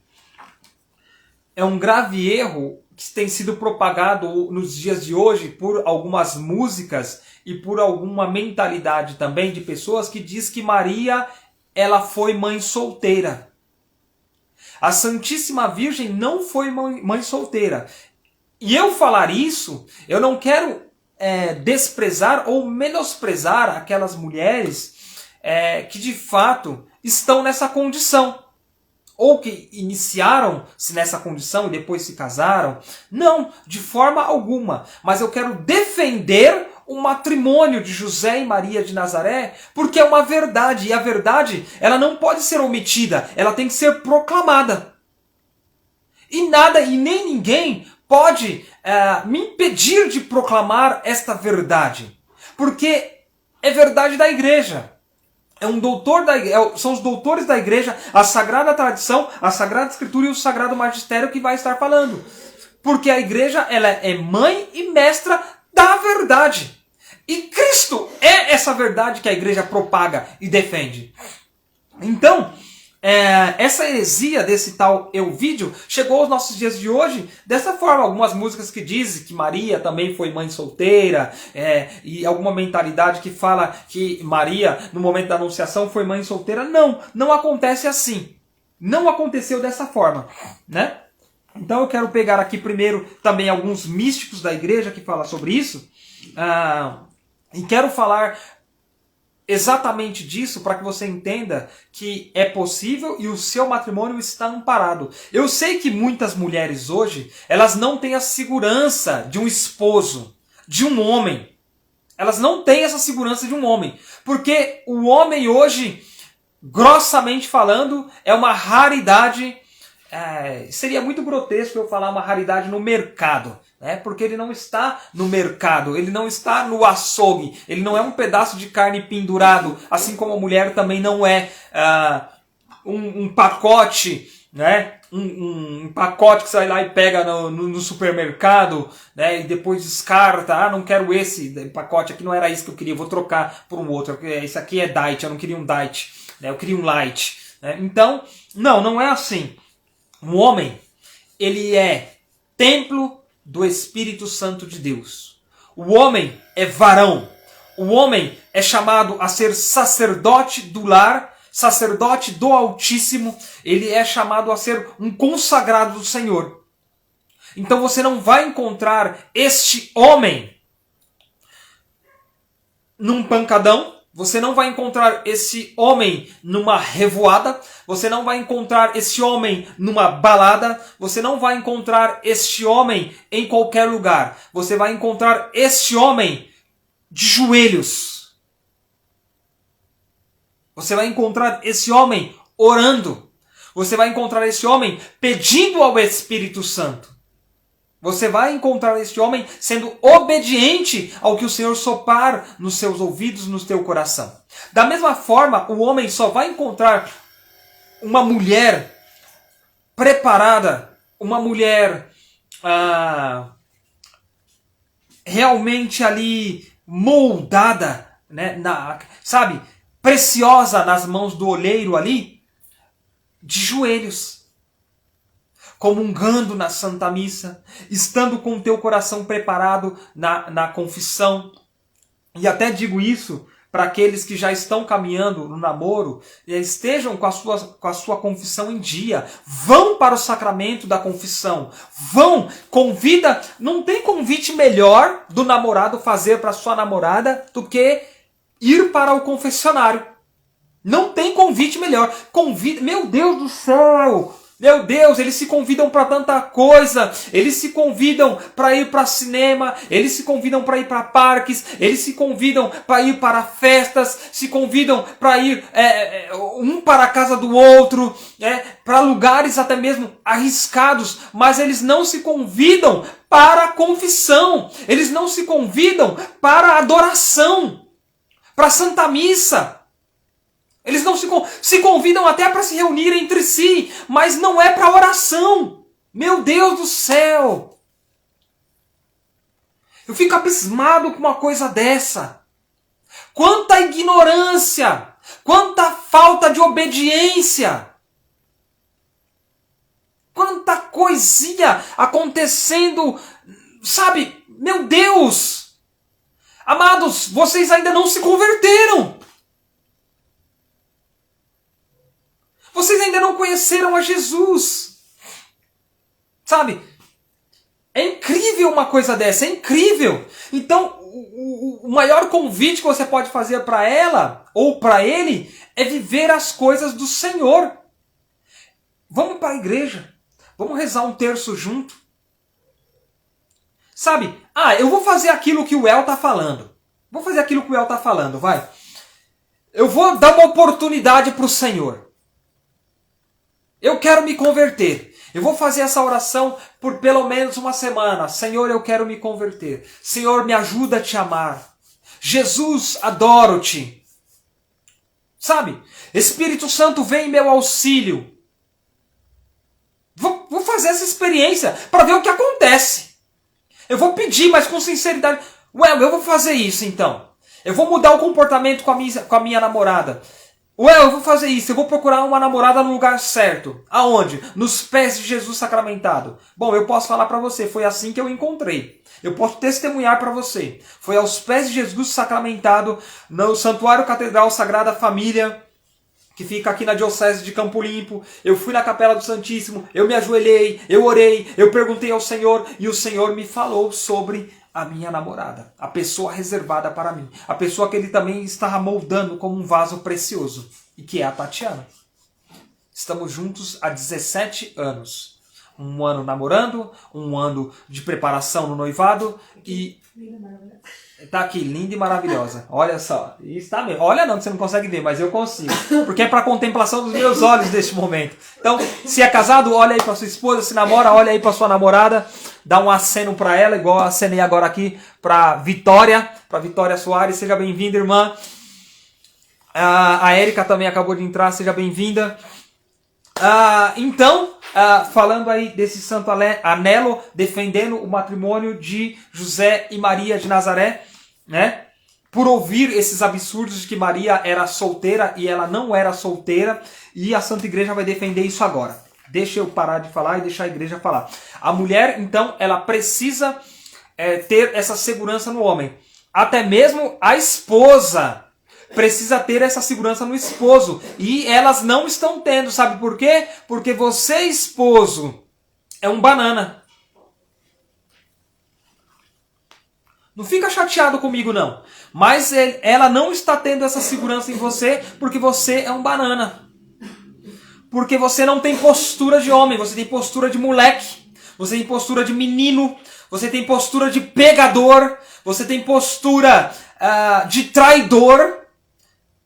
que tem sido propagado nos dias de hoje por algumas músicas e por alguma mentalidade também de pessoas que diz que Maria, ela foi mãe solteira. A Santíssima Virgem não foi mãe solteira. E eu falar isso, eu não quero desprezar ou menosprezar aquelas mulheres que de fato estão nessa condição. Ou que iniciaram-se nessa condição e depois se casaram. Não, de forma alguma. Mas eu quero defender o matrimônio de José e Maria de Nazaré, porque é uma verdade. E a verdade, ela não pode ser omitida, ela tem que ser proclamada. E nada e nem ninguém pode me impedir de proclamar esta verdade. Porque é verdade da igreja. São os doutores da igreja, a sagrada tradição, a sagrada escritura e o sagrado magistério que vai estar falando. Porque a igreja, ela é mãe e mestra da verdade. E Cristo é essa verdade que a igreja propaga e defende. Então, essa heresia desse tal Elvídio chegou aos nossos dias de hoje dessa forma. Algumas músicas que dizem que Maria também foi mãe solteira, e alguma mentalidade que fala que Maria, no momento da anunciação, foi mãe solteira. Não acontece assim. Não aconteceu dessa forma, né? Então eu quero pegar aqui primeiro também alguns místicos da igreja que falam sobre isso, e quero falar exatamente disso para que você entenda que é possível e o seu matrimônio está amparado. Eu sei que muitas mulheres hoje, elas não têm a segurança de um esposo, de um homem. Elas não têm essa segurança de um homem. Porque o homem hoje, grossamente falando, é uma raridade. Seria muito grotesco eu falar uma raridade no mercado. Porque ele não está no mercado, ele não está no açougue, ele não é um pedaço de carne pendurado, assim como a mulher também não é um pacote, né? Um pacote que você vai lá e pega no supermercado, né? E depois descarta, não quero esse pacote aqui, não era isso que eu queria, vou trocar por um outro, esse aqui é diet, eu não queria um diet, né? Eu queria um light. Né? Então, não é assim. Um homem, ele é templo do Espírito Santo de Deus. O homem é varão. O homem é chamado a ser sacerdote do lar, sacerdote do Altíssimo. Ele é chamado a ser um consagrado do Senhor. Então você não vai encontrar este homem num pancadão. Você não vai encontrar esse homem numa revoada. Você não vai encontrar esse homem numa balada. Você não vai encontrar este homem em qualquer lugar. Você vai encontrar este homem de joelhos. Você vai encontrar esse homem orando. Você vai encontrar esse homem pedindo ao Espírito Santo. Você vai encontrar este homem sendo obediente ao que o Senhor soprar nos seus ouvidos, no teu coração. Da mesma forma, o homem só vai encontrar uma mulher preparada, uma mulher realmente ali moldada, né, preciosa nas mãos do olheiro ali, de joelhos. Comungando na Santa Missa, estando com o teu coração preparado na confissão. E até digo isso para aqueles que já estão caminhando no namoro, estejam com a sua confissão em dia. Vão para o sacramento da confissão. Convida. Não tem convite melhor do namorado fazer para sua namorada do que ir para o confessionário. Não tem convite melhor. Meu Deus do céu! Meu Deus, eles se convidam para tanta coisa, eles se convidam para ir para cinema, eles se convidam para ir para parques, eles se convidam para ir para festas, se convidam para ir um para a casa do outro, para lugares até mesmo arriscados, mas eles não se convidam para a confissão, eles não se convidam para a adoração, para a Santa Missa. Eles não se convidam até para se reunir entre si, mas não é para oração. Meu Deus do céu! Eu fico abismado com uma coisa dessa. Quanta ignorância! Quanta falta de obediência! Quanta coisinha acontecendo, sabe? Meu Deus! Amados, vocês ainda não se converteram. Vocês ainda não conheceram a Jesus. Sabe? É incrível uma coisa dessa, é incrível. Então, o maior convite que você pode fazer para ela ou para ele é viver as coisas do Senhor. Vamos para a igreja. Vamos rezar um terço junto. Sabe? Eu vou fazer aquilo que o El está falando. Vou fazer aquilo que o El está falando, vai. Eu vou dar uma oportunidade para o Senhor. Eu quero me converter. Eu vou fazer essa oração por pelo menos uma semana. Senhor, eu quero me converter. Senhor, me ajuda a te amar. Jesus, adoro-te. Sabe? Espírito Santo, vem em meu auxílio. Vou fazer essa experiência para ver o que acontece. Eu vou pedir, mas com sinceridade. Eu vou fazer isso então. Eu vou mudar o comportamento com a minha namorada. Eu vou fazer isso, eu vou procurar uma namorada no lugar certo. Aonde? Nos pés de Jesus sacramentado. Bom, eu posso falar para você, foi assim que eu encontrei. Eu posso testemunhar para você. Foi aos pés de Jesus sacramentado, no Santuário Catedral Sagrada Família, que fica aqui na Diocese de Campo Limpo. Eu fui na Capela do Santíssimo, eu me ajoelhei, eu orei, eu perguntei ao Senhor, e o Senhor me falou sobre a minha namorada, a pessoa reservada para mim, a pessoa que ele também estava moldando como um vaso precioso, e que é a Tatiana. Estamos juntos há 17 anos. Um ano namorando, um ano de preparação no noivado e... Tá aqui, linda e maravilhosa. Olha só. Está mesmo. Olha não, que você não consegue ver, mas eu consigo. Porque é para a contemplação dos meus olhos neste momento. Então, se é casado, olha aí para sua esposa. Se namora, olha aí para sua namorada. Dá um aceno para ela, igual acenei agora aqui para Vitória Soares. Seja bem-vinda, irmã. A Érica também acabou de entrar. Seja bem-vinda. Então, falando aí desse santo anelo, defendendo o matrimônio de José e Maria de Nazaré, né? Por ouvir esses absurdos de que Maria era solteira e ela não era solteira, e a Santa Igreja vai defender isso agora. Deixa eu parar de falar e deixar a Igreja falar. A mulher, então, ela precisa ter essa segurança no homem. Até mesmo a esposa precisa ter essa segurança no esposo. E elas não estão tendo, sabe por quê? Porque você, esposo, é um banana. Não fica chateado comigo, não. Mas ela não está tendo essa segurança em você porque você é um banana. Porque você não tem postura de homem, você tem postura de moleque. Você tem postura de menino. Você tem postura de pegador. Você tem postura de traidor.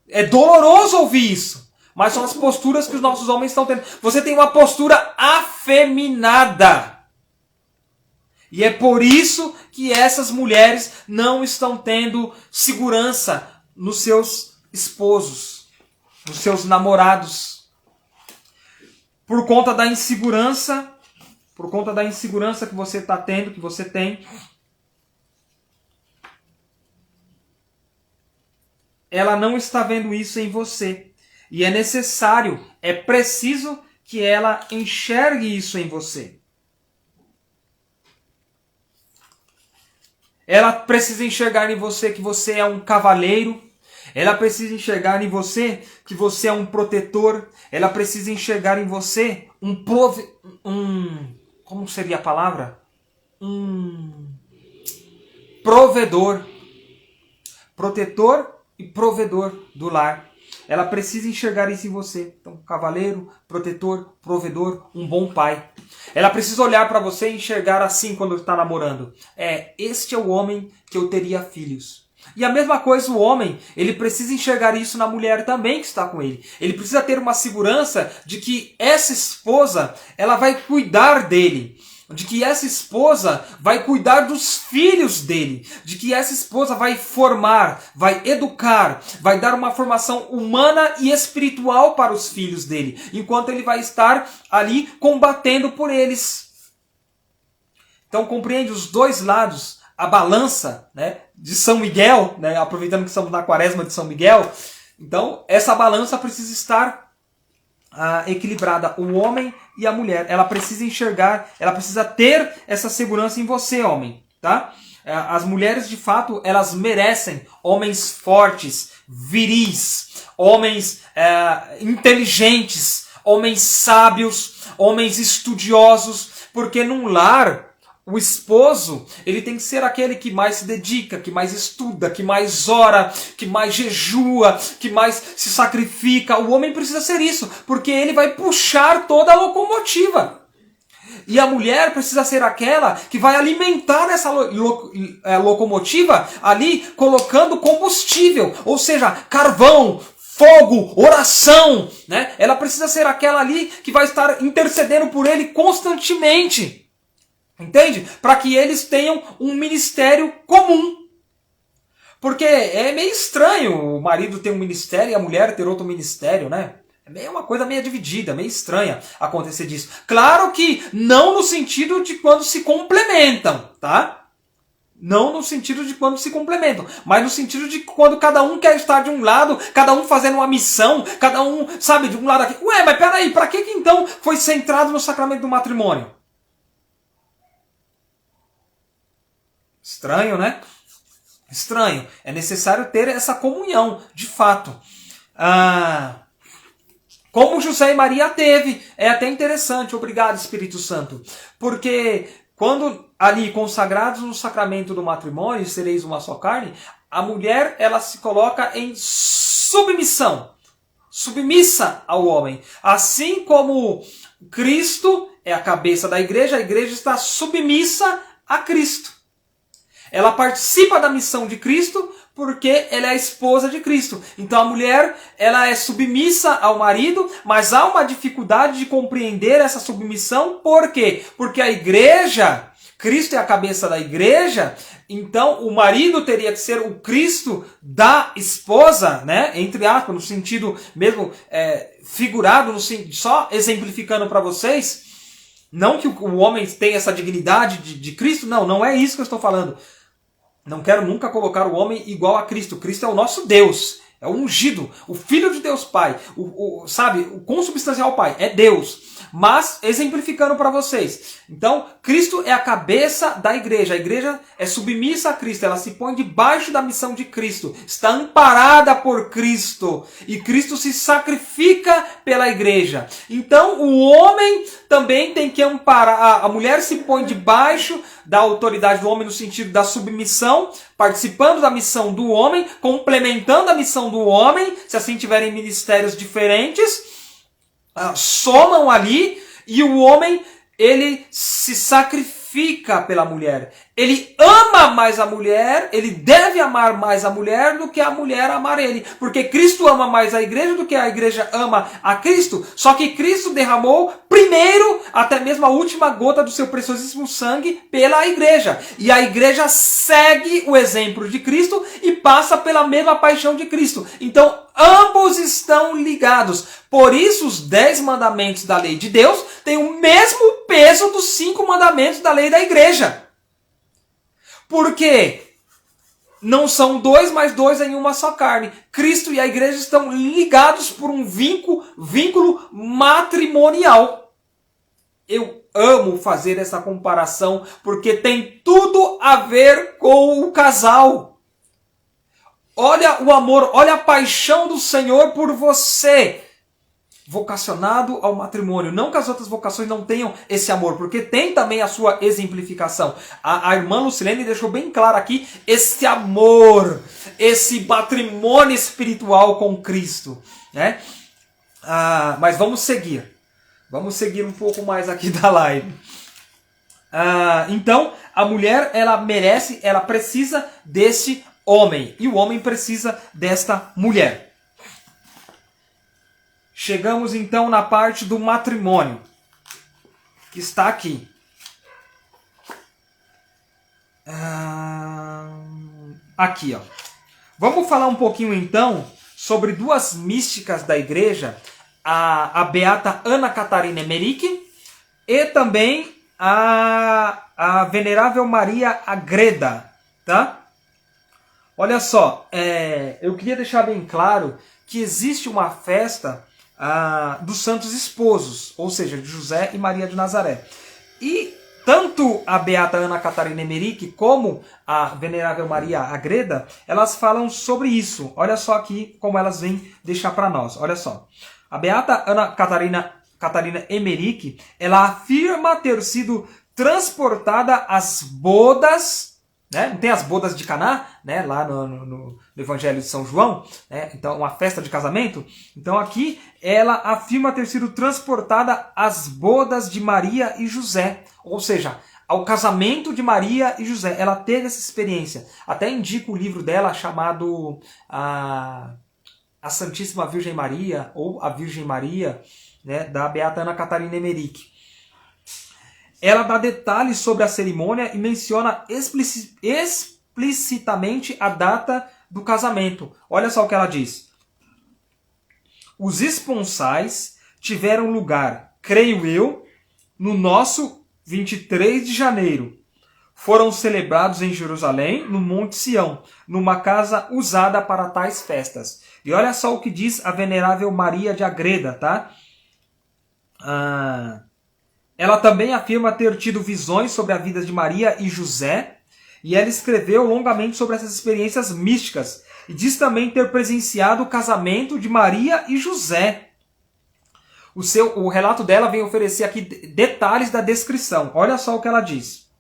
É doloroso ouvir isso. Mas são as posturas que os nossos homens estão tendo. Você tem uma postura afeminada. E é por isso que essas mulheres não estão tendo segurança nos seus esposos, nos seus namorados. Por conta da insegurança que você está tendo, que você tem. Ela não está vendo isso em você. E é necessário, é preciso que ela enxergue isso em você. Ela precisa enxergar em você que você é um cavaleiro. Ela precisa enxergar em você que você é um protetor. Ela precisa enxergar em você como seria a palavra? Provedor. Protetor e provedor do lar. ela precisa enxergar isso em você. Então, cavaleiro, protetor, provedor, um bom pai. Ela precisa olhar para você e enxergar assim quando está namorando. Este é o homem que eu teria filhos. E a mesma coisa o homem, ele precisa enxergar isso na mulher também que está com ele. Ele precisa ter uma segurança de que essa esposa, ela vai cuidar dele. De que essa esposa vai cuidar dos filhos dele. De que essa esposa vai formar, vai educar, vai dar uma formação humana e espiritual para os filhos dele. Enquanto ele vai estar ali combatendo por eles. Então compreende os dois lados. A balança, né, de São Miguel, né, aproveitando que estamos na quaresma de São Miguel. Então essa balança precisa estar equilibrada, o homem e a mulher. Ela precisa enxergar, ela precisa ter essa segurança em você, homem, tá? As mulheres, de fato, elas merecem homens fortes, viris, homens inteligentes, homens sábios, homens estudiosos, porque num lar, o esposo, ele tem que ser aquele que mais se dedica, que mais estuda, que mais ora, que mais jejua, que mais se sacrifica. O homem precisa ser isso, porque ele vai puxar toda a locomotiva. E a mulher precisa ser aquela que vai alimentar essa locomotiva ali, colocando combustível, ou seja, carvão, fogo, oração, né? Ela precisa ser aquela ali que vai estar intercedendo por ele constantemente. Entende? Para que eles tenham um ministério comum. Porque é meio estranho o marido ter um ministério e a mulher ter outro ministério, né? É uma coisa meio dividida, meio estranha acontecer disso. Claro que não no sentido de quando se complementam, tá? Não no sentido de quando se complementam, mas no sentido de quando cada um quer estar de um lado, cada um fazendo uma missão, cada um, sabe, de um lado aqui. Ué, mas peraí, para que então foi centrado no sacramento do matrimônio? Estranho, né? Estranho. É necessário ter essa comunhão, de fato. Como José e Maria teve. É até interessante. Obrigado, Espírito Santo. Porque quando ali consagrados no sacramento do matrimônio, sereis uma só carne, a mulher, ela se coloca em submissão. Submissa ao homem. Assim como Cristo é a cabeça da igreja, a igreja está submissa a Cristo. Ela participa da missão de Cristo porque ela é a esposa de Cristo. Então a mulher, ela é submissa ao marido, mas há uma dificuldade de compreender essa submissão. Por quê? Porque a igreja, Cristo é a cabeça da igreja, então o marido teria que ser o Cristo da esposa, né? Entre aspas, no sentido mesmo figurado, só exemplificando para vocês. Não que o homem tenha essa dignidade de Cristo, não é isso que eu estou falando. Não quero nunca colocar o homem igual a Cristo. Cristo é o nosso Deus, é o ungido, o Filho de Deus Pai, sabe, o consubstancial Pai, é Deus. Mas, exemplificando para vocês, então, Cristo é a cabeça da igreja. A igreja é submissa a Cristo, ela se põe debaixo da missão de Cristo, está amparada por Cristo, e Cristo se sacrifica pela igreja. Então, o homem também tem que amparar, a mulher se põe debaixo da autoridade do homem no sentido da submissão, participando da missão do homem, complementando a missão do homem, se assim tiverem ministérios diferentes, somam ali, e o homem, ele se sacrifica pela mulher. Ele ama mais a mulher, ele deve amar mais a mulher do que a mulher amar ele. Porque Cristo ama mais a igreja do que a igreja ama a Cristo. Só que Cristo derramou primeiro, até mesmo a última gota do seu preciosíssimo sangue pela igreja. E a igreja segue o exemplo de Cristo e passa pela mesma paixão de Cristo. Então, ambos estão ligados. Por isso, os 10 mandamentos da lei de Deus têm o mesmo peso dos 5 mandamentos da lei da igreja. Porque não são 2 mais 2 em uma só carne. Cristo e a igreja estão ligados por um vínculo matrimonial. Eu amo fazer essa comparação porque tem tudo a ver com o casal. Olha o amor, olha a paixão do Senhor por você. vocacionado ao matrimônio. Não que as outras vocações não tenham esse amor, porque tem também a sua exemplificação. A irmã Lucilene deixou bem claro aqui esse amor, esse matrimônio espiritual com Cristo, né? Mas vamos seguir. Vamos seguir um pouco mais aqui da live. Então, a mulher, ela merece, ela precisa desse homem. E o homem precisa desta mulher. Chegamos então na parte do matrimônio, que está aqui. Aqui, ó. Vamos falar um pouquinho então sobre duas místicas da igreja, a beata Ana Catarina Emmerich e também a venerável Maria Agreda, tá? Olha só, eu queria deixar bem claro que existe uma festa dos santos esposos, ou seja, de José e Maria de Nazaré. E tanto a beata Ana Catarina Emmerich como a venerável Maria Agreda, elas falam sobre isso. Olha só aqui como elas vêm deixar para nós. Olha só. A beata Ana Catarina Emmerich, ela afirma ter sido transportada às bodas, né? Não tem as bodas de Caná, né? Lá no Evangelho de São João, né? Então, uma festa de casamento. Então aqui ela afirma ter sido transportada às bodas de Maria e José. Ou seja, ao casamento de Maria e José. Ela teve essa experiência. Até indico o livro dela chamado A Santíssima Virgem Maria, ou A Virgem Maria, né? Da beata Ana Catarina Emmerich. Ela dá detalhes sobre a cerimônia e menciona explicitamente a data do casamento. Olha só o que ela diz. Os esponsais tiveram lugar, creio eu, no nosso 23 de janeiro. Foram celebrados em Jerusalém, no Monte Sião, numa casa usada para tais festas. E olha só o que diz a venerável Maria de Agreda, tá? Ela também afirma ter tido visões sobre a vida de Maria e José, e ela escreveu longamente sobre essas experiências místicas, e diz também ter presenciado o casamento de Maria e José. O relato dela vem oferecer aqui detalhes da descrição. Olha só o que ela diz.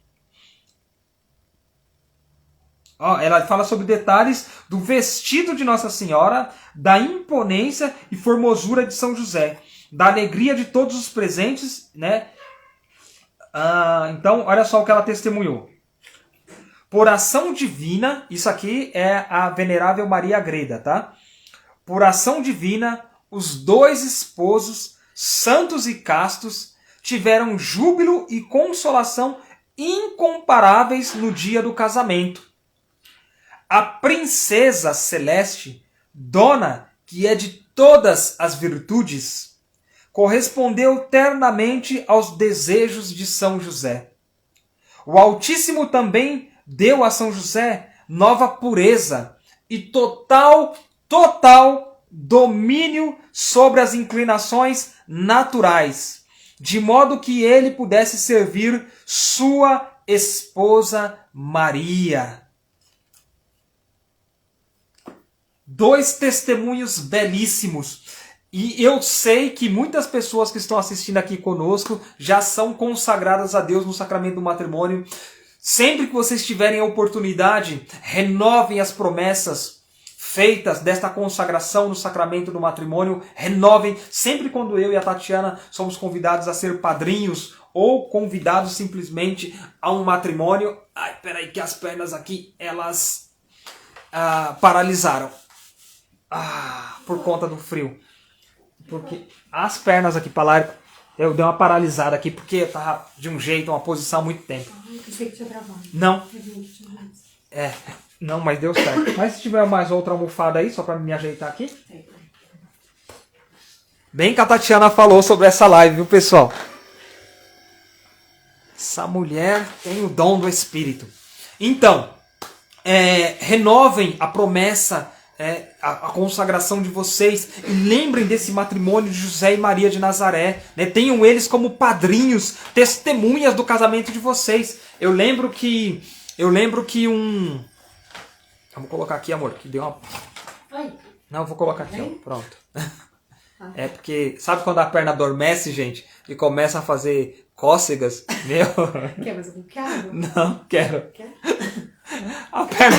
Ela fala sobre detalhes do vestido de Nossa Senhora, da imponência e formosura de São José, da alegria de todos os presentes, né? Então, olha só o que ela testemunhou. Por ação divina, isso aqui é a venerável Maria Agreda, tá? Por ação divina, os dois esposos, santos e castos, tiveram júbilo e consolação incomparáveis no dia do casamento. A princesa celeste, dona que é de todas as virtudes, correspondeu ternamente aos desejos de São José. O Altíssimo também deu a São José nova pureza e total domínio sobre as inclinações naturais, de modo que ele pudesse servir sua esposa Maria. Dois testemunhos belíssimos. E eu sei que muitas pessoas que estão assistindo aqui conosco já são consagradas a Deus no sacramento do matrimônio. Sempre que vocês tiverem a oportunidade, renovem as promessas feitas desta consagração no sacramento do matrimônio. Renovem. Sempre quando eu e a Tatiana somos convidados a ser padrinhos ou convidados simplesmente a um matrimônio. Ai, peraí que as pernas aqui, elas paralisaram. Por conta do frio. Porque as pernas aqui para lá, eu dei uma paralisada aqui, porque eu tava de um jeito, uma posição há muito tempo. Eu pensei que tinha travado. Não. Não, mas deu certo. Mas se tiver mais outra almofada aí, só para me ajeitar aqui. Bem que a Tatiana falou sobre essa live, viu, pessoal? Essa mulher tem o dom do Espírito. Então, renovem a promessa, a consagração de vocês, e lembrem desse matrimônio de José e Maria de Nazaré, né? Tenham eles como padrinhos, testemunhas do casamento de vocês. Eu lembro que Vamos colocar aqui, amor, que deu uma... Ai. Não, vou colocar aqui, ó. Pronto. É porque, sabe quando a perna adormece, gente, e começa a fazer cócegas? Meu... Quer mais um bocado? Não, quero. Quer? A perna...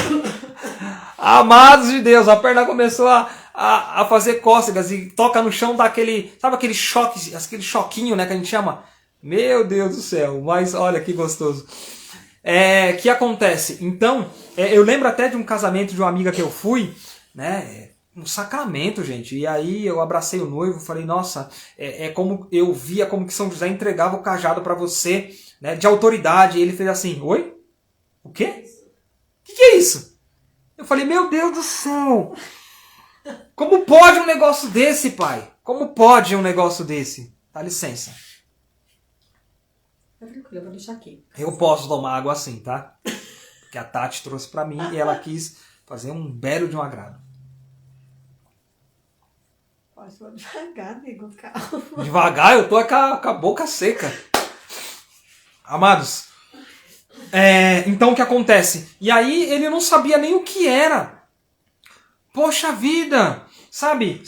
Amados de Deus, a perna começou a fazer cócegas e toca no chão daquele... Sabe aquele choque, aquele choquinho, né, que a gente chama? Meu Deus do céu, mas olha que gostoso. Que acontece? Então, eu lembro até de um casamento de uma amiga que eu fui, né? Um sacramento, gente. E aí eu abracei o noivo, falei, nossa, como eu via como que São José entregava o cajado para você, né? De autoridade. E ele fez assim, oi? O quê? O que é isso? Eu falei, meu Deus do céu! Como pode um negócio desse, pai? Como pode um negócio desse? Dá licença. Tá tranquilo, eu vou deixar aqui. Eu posso tomar água assim, tá? Porque a Tati trouxe pra mim e ela quis fazer um belo de um agrado. Pode falar devagar, nego, calma. Devagar, eu tô com a boca seca. Amados, então o que acontece? E aí ele não sabia nem o que era. Poxa vida! Sabe,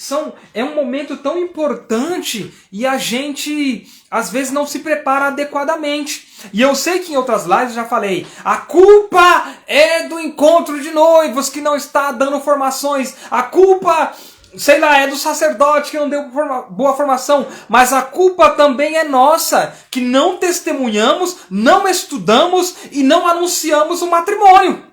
é um momento tão importante e a gente, às vezes, não se prepara adequadamente. E eu sei que em outras lives eu já falei, a culpa é do encontro de noivos que não está dando formações. A culpa, sei lá, é do sacerdote que não deu boa formação. Mas a culpa também é nossa, que não testemunhamos, não estudamos e não anunciamos o matrimônio.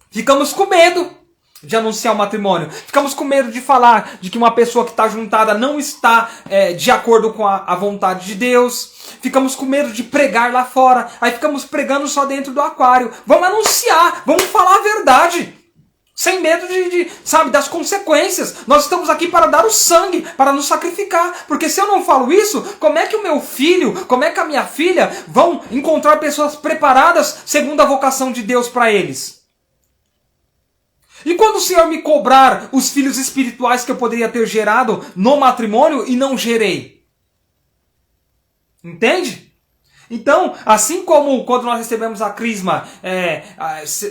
Ficamos com medo de anunciar o matrimônio. Ficamos com medo de falar de que uma pessoa que está juntada não está de acordo com a vontade de Deus. Ficamos com medo de pregar lá fora. Aí ficamos pregando só dentro do aquário. Vamos anunciar, vamos falar a verdade. Sem medo sabe, das consequências. Nós estamos aqui para dar o sangue, para nos sacrificar. Porque se eu não falo isso, como é que o meu filho, como é que a minha filha vão encontrar pessoas preparadas segundo a vocação de Deus para eles? E quando o Senhor me cobrar os filhos espirituais que eu poderia ter gerado no matrimônio e não gerei? Entende? Então, assim como quando nós recebemos a crisma,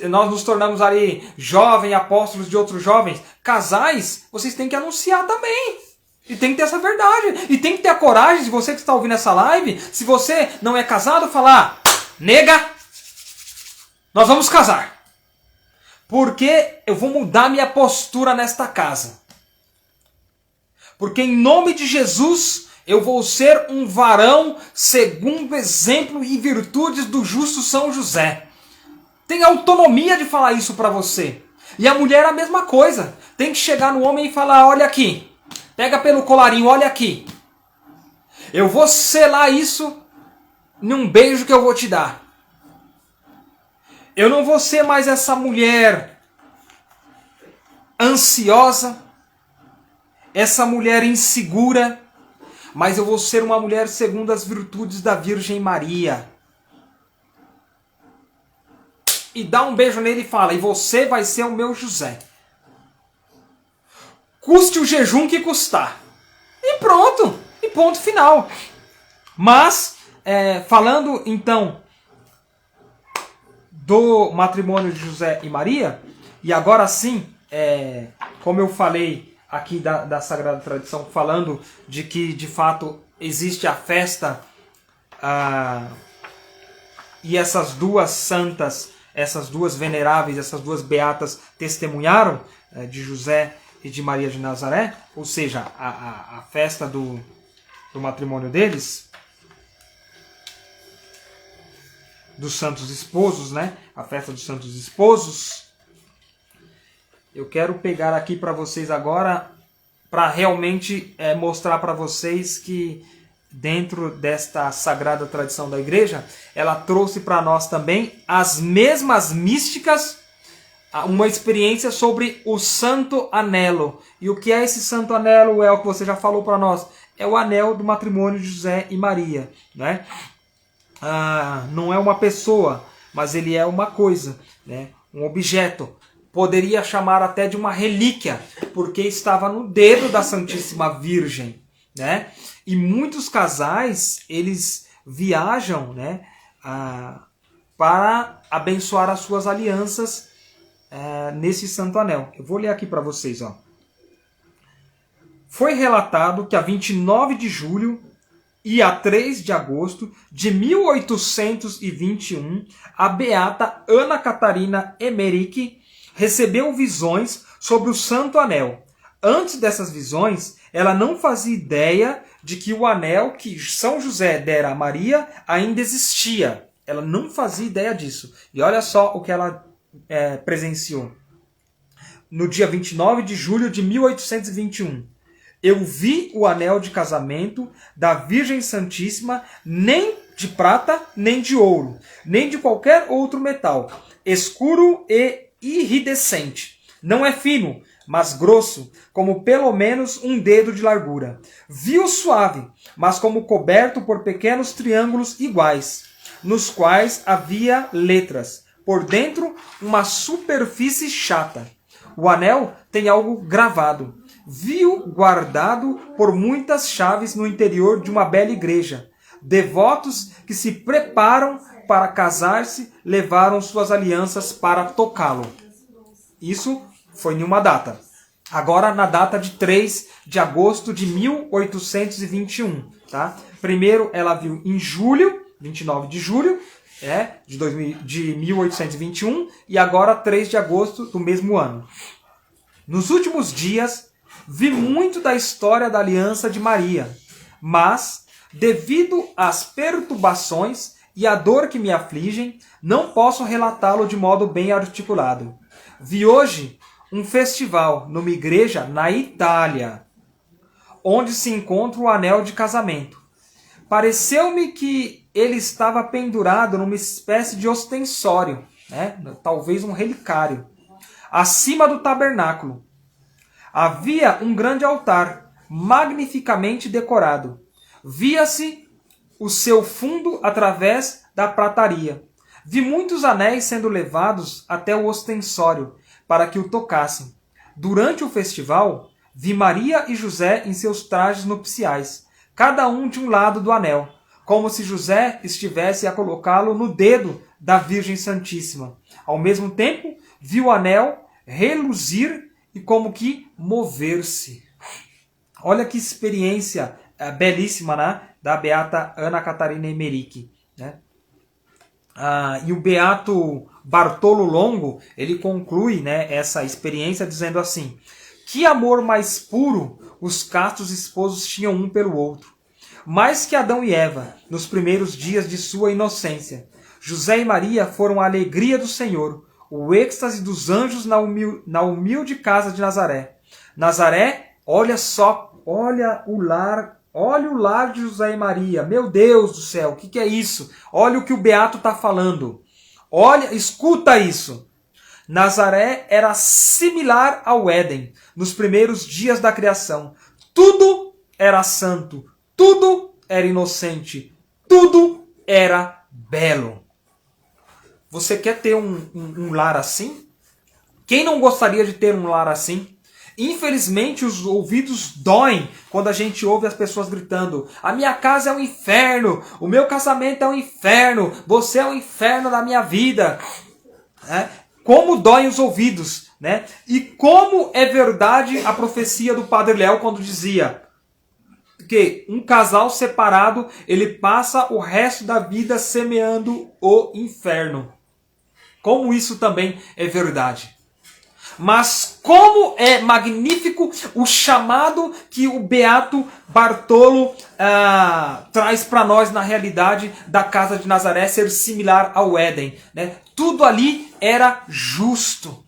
nós nos tornamos ali jovens, apóstolos de outros jovens, casais, vocês têm que anunciar também. E tem que ter essa verdade. E tem que ter a coragem, se você que está ouvindo essa live, se você não é casado, falar, nega, nós vamos casar. Porque eu vou mudar minha postura nesta casa. Porque em nome de Jesus eu vou ser um varão segundo o exemplo e virtudes do justo São José. Tem autonomia de falar isso para você. E a mulher é a mesma coisa. Tem que chegar no homem e falar, olha aqui. Pega pelo colarinho, olha aqui. Eu vou selar isso num beijo que eu vou te dar. Eu não vou ser mais essa mulher ansiosa, essa mulher insegura, mas eu vou ser uma mulher segundo as virtudes da Virgem Maria. E dá um beijo nele e fala, e você vai ser o meu José. Custe o jejum que custar. E pronto, e ponto final. Mas, falando então do matrimônio de José e Maria, e agora sim, como eu falei aqui da Sagrada Tradição, falando de que de fato existe a festa e essas duas santas, essas duas veneráveis, essas duas beatas testemunharam de José e de Maria de Nazaré, ou seja, a festa do matrimônio deles, dos santos esposos, né? A festa dos santos esposos. Eu quero pegar aqui para vocês agora, para realmente mostrar para vocês que dentro desta sagrada tradição da igreja, ela trouxe para nós também as mesmas místicas, uma experiência sobre o santo anelo. E o que é esse santo anelo? É o que você já falou para nós. É o anel do matrimônio de José e Maria, né? Não é uma pessoa, mas ele é uma coisa, né? Um objeto. Poderia chamar até de uma relíquia, porque estava no dedo da Santíssima Virgem, né? E muitos casais, eles viajam, né, para abençoar as suas alianças nesse santo anel. Eu vou ler aqui para vocês, ó. foi relatado que a 29 de julho e a 3 de agosto de 1821, a beata Ana Catarina Emmerich recebeu visões sobre o Santo Anel. Antes dessas visões, ela não fazia ideia de que o anel que São José dera a Maria ainda existia. Ela não fazia ideia disso. E olha só o que ela presenciou. No dia 29 de julho de 1821, eu vi o anel de casamento da Virgem Santíssima, nem de prata, nem de ouro, nem de qualquer outro metal, escuro e iridescente. Não é fino, mas grosso, como pelo menos um dedo de largura. Vi-o suave, mas como coberto por pequenos triângulos iguais, nos quais havia letras. Por dentro, uma superfície chata. O anel tem algo gravado. Vi-o guardado por muitas chaves no interior de uma bela igreja. Devotos que se preparam para casar-se levaram suas alianças para tocá-lo. Isso foi em uma data. Agora na data de 3 de agosto de 1821. Tá? Primeiro ela viu em julho, 29 de julho de 1821, e agora 3 de agosto do mesmo ano. Nos últimos dias, vi muito da história da aliança de Maria, mas, devido às perturbações e à dor que me afligem, não posso relatá-lo de modo bem articulado. Vi hoje um festival numa igreja na Itália, onde se encontra o anel de casamento. Pareceu-me que ele estava pendurado numa espécie de ostensório, talvez um relicário, acima do tabernáculo. Havia um grande altar, magnificamente decorado. Via-se o seu fundo através da prataria. Vi muitos anéis sendo levados até o ostensório, para que o tocassem. Durante o festival, vi Maria e José em seus trajes nupciais, cada um de um lado do anel, como se José estivesse a colocá-lo no dedo da Virgem Santíssima. Ao mesmo tempo, vi o anel reluzir e como que mover-se. Olha que experiência belíssima, né? Da beata Ana Catarina Emmerich, né? E o beato Bartolo Longo, ele conclui, né, essa experiência dizendo assim: que amor mais puro os castos esposos tinham um pelo outro. Mais que Adão e Eva, nos primeiros dias de sua inocência. José e Maria foram a alegria do Senhor, o êxtase dos anjos na humilde casa de Nazaré. Nazaré, olha só, olha o lar de José e Maria. Meu Deus do céu, o que é isso? Olha o que o beato está falando. Olha, escuta isso. Nazaré era similar ao Éden, nos primeiros dias da criação. Tudo era santo, tudo era inocente, tudo era belo. Você quer ter um lar assim? Quem não gostaria de ter um lar assim? Infelizmente, os ouvidos doem quando a gente ouve as pessoas gritando: a minha casa é um inferno, o meu casamento é um inferno, você é um inferno na minha vida. Como doem os ouvidos, né? E como é verdade a profecia do Padre Léo quando dizia que um casal separado, ele passa o resto da vida semeando o inferno. Como isso também é verdade. Mas como é magnífico o chamado que o beato Bartolo traz para nós na realidade da casa de Nazaré ser similar ao Éden, né? Tudo ali era justo,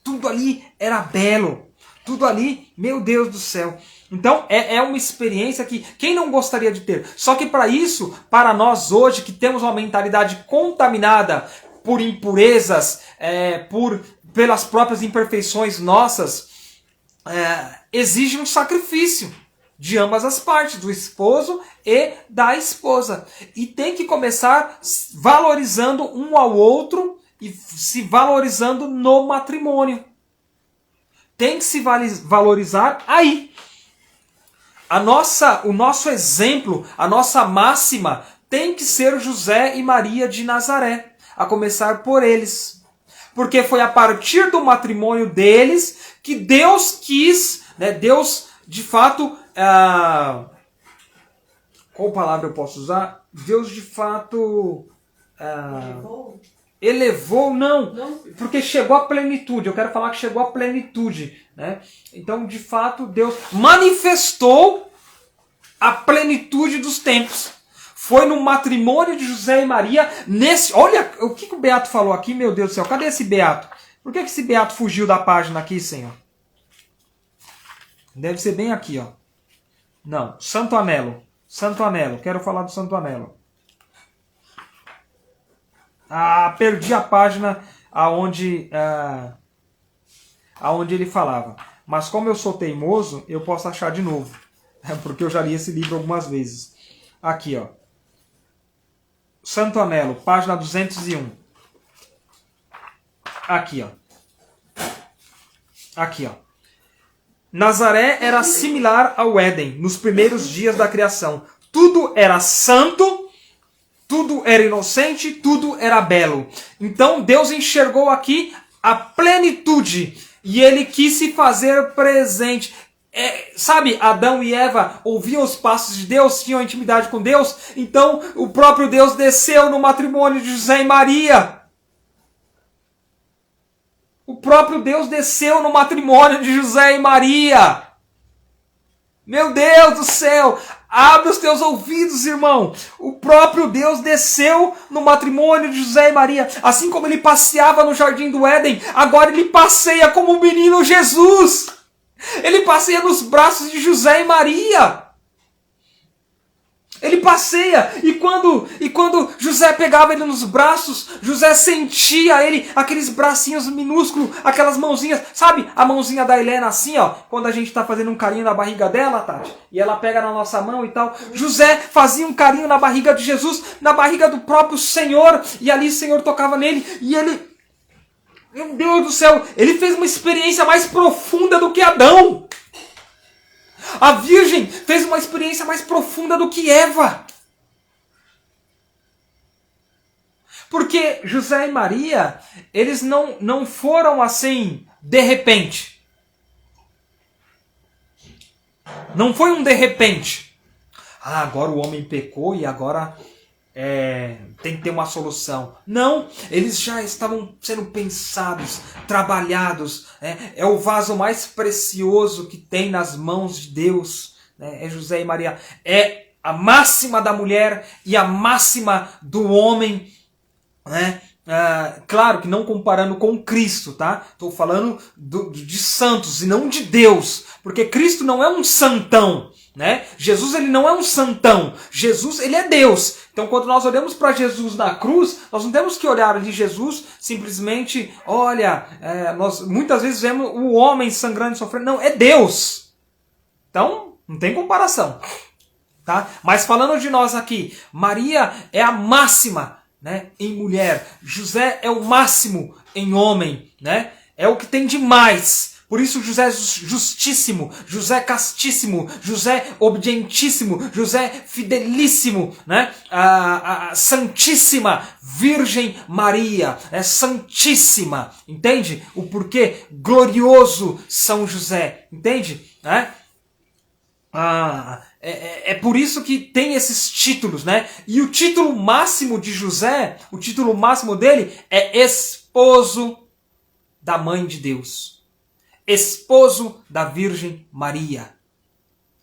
tudo ali era belo, tudo ali, meu Deus do céu. Então é uma experiência que quem não gostaria de ter? Só que para isso, para nós hoje que temos uma mentalidade contaminada por impurezas, pelas próprias imperfeições nossas, exige um sacrifício de ambas as partes, do esposo e da esposa. E tem que começar valorizando um ao outro e se valorizando no matrimônio. Tem que se valorizar aí. O nosso exemplo, a nossa máxima tem que ser José e Maria de Nazaré, a começar por eles. Porque foi a partir do matrimônio deles que Deus quis, né, Deus de fato, qual palavra eu posso usar? Deus de fato elevou, não, porque chegou à plenitude. Eu quero falar que chegou à plenitude, né? Então, de fato, Deus manifestou a plenitude dos tempos. Foi no matrimônio de José e Maria, olha o que o Beato falou aqui, meu Deus do céu, cadê esse Beato? Por que esse Beato fugiu da página aqui, Senhor? Deve ser bem aqui, ó. Não, Santo Amelo. Santo Amelo, quero falar do Santo Amelo. Perdi a página aonde ele falava. Mas como eu sou teimoso, eu posso achar de novo. Porque eu já li esse livro algumas vezes. Aqui, ó. Santo Amelo, página 201. Aqui, ó. Aqui, ó. Nazaré era similar ao Éden nos primeiros dias da criação. Tudo era santo, tudo era inocente, tudo era belo. Então Deus enxergou aqui a plenitude e ele quis se fazer presente. Sabe, Adão e Eva ouviam os passos de Deus, tinham intimidade com Deus, então o próprio Deus desceu no matrimônio de José e Maria. O próprio Deus desceu no matrimônio de José e Maria. Meu Deus do céu! Abre os teus ouvidos, irmão. O próprio Deus desceu no matrimônio de José e Maria. Assim como ele passeava no jardim do Éden, agora ele passeia como o menino Jesus. Ele passeia nos braços de José e Maria. Ele passeia, e quando José pegava ele nos braços, José sentia ele, aqueles bracinhos minúsculos, aquelas mãozinhas, sabe a mãozinha da Helena assim, ó, quando a gente está fazendo um carinho na barriga dela, Tati, e ela pega na nossa mão e tal. José fazia um carinho na barriga de Jesus, na barriga do próprio Senhor, e ali o Senhor tocava nele, e ele, meu Deus do céu, ele fez uma experiência mais profunda do que Adão. A Virgem fez uma experiência mais profunda do que Eva. Porque José e Maria, eles não foram assim de repente. Não foi um de repente. Agora o homem pecou e agora tem que ter uma solução. Não, eles já estavam sendo pensados, trabalhados. É o vaso mais precioso que tem nas mãos de Deus. É José e Maria. É a máxima da mulher e a máxima do homem. Claro que não comparando com Cristo, tá? Estou falando de santos e não de Deus. Porque Cristo não é um santão. Né? Jesus, ele não é um santão. Jesus, ele é Deus. Então quando nós olhamos para Jesus na cruz, nós não temos que olhar de Jesus simplesmente, olha, nós muitas vezes vemos o homem sangrando e sofrendo. Não, é Deus. Então não tem comparação, tá? Mas falando de nós aqui, Maria é a máxima, né, em mulher. José é o máximo em homem, né? É o que tem de mais. Por isso José justíssimo, José castíssimo, José obedientíssimo, José fidelíssimo, né? A Santíssima Virgem Maria, Santíssima, entende? O porquê? Glorioso São José, entende? É por isso que tem esses títulos, né? E o título máximo de José, o título máximo dele é esposo da Mãe de Deus. Esposo da Virgem Maria.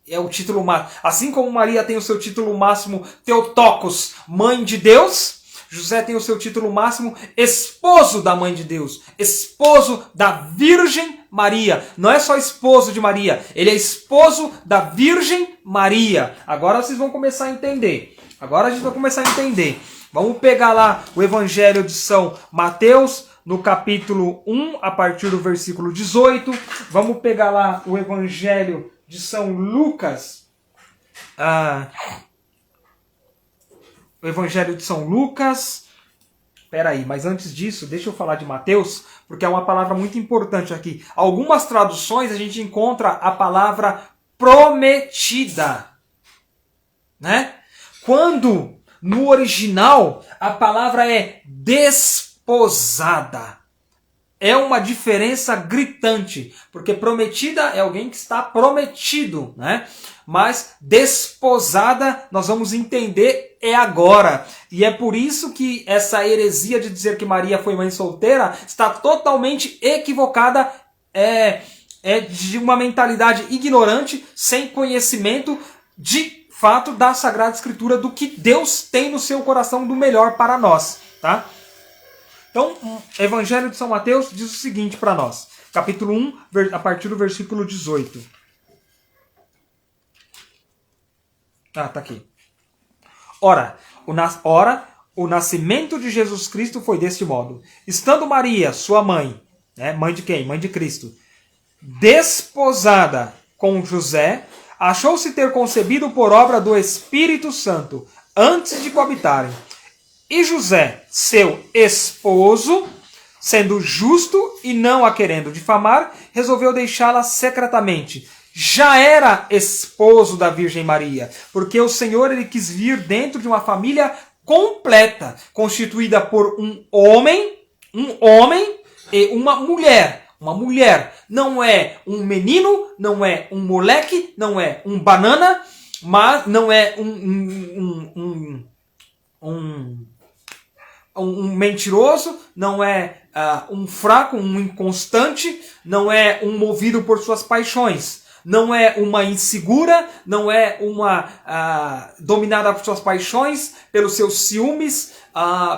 É o título máximo. Assim como Maria tem o seu título máximo Theotokos, Mãe de Deus, José tem o seu título máximo Esposo da Mãe de Deus. Esposo da Virgem Maria. Não é só esposo de Maria, ele é esposo da Virgem Maria. Agora vocês vão começar a entender. Agora a gente vai começar a entender. Vamos pegar lá o Evangelho de São Mateus, no capítulo 1, a partir do versículo 18. Vamos pegar lá o Evangelho de São Lucas. O Evangelho de São Lucas. Peraí, mas antes disso, deixa eu falar de Mateus, porque é uma palavra muito importante aqui. Algumas traduções a gente encontra a palavra prometida, né? Quando no original a palavra é desposada. é uma diferença gritante, porque prometida é alguém que está prometido, né? Mas desposada, nós vamos entender, é agora. E é por isso que essa heresia de dizer que Maria foi mãe solteira está totalmente equivocada, é de uma mentalidade ignorante, sem conhecimento de fato da Sagrada Escritura, do que Deus tem no seu coração do melhor para nós, tá? Então, o Evangelho de São Mateus diz o seguinte para nós. Capítulo 1, a partir do versículo 18. Tá aqui. Ora, o nascimento de Jesus Cristo foi deste modo. Estando Maria, sua mãe, né, mãe de quem? Mãe de Cristo, desposada com José, achou-se ter concebido por obra do Espírito Santo, antes de coabitarem. E José, seu esposo, sendo justo e não a querendo difamar, resolveu deixá-la secretamente. Já era esposo da Virgem Maria, porque o Senhor ele quis vir dentro de uma família completa, constituída por um homem e uma mulher. Uma mulher não é um menino, não é um moleque, não é um banana, mas não é um mentiroso, não é um fraco, um inconstante, não é um movido por suas paixões, não é uma insegura, não é uma dominada por suas paixões, pelos seus ciúmes,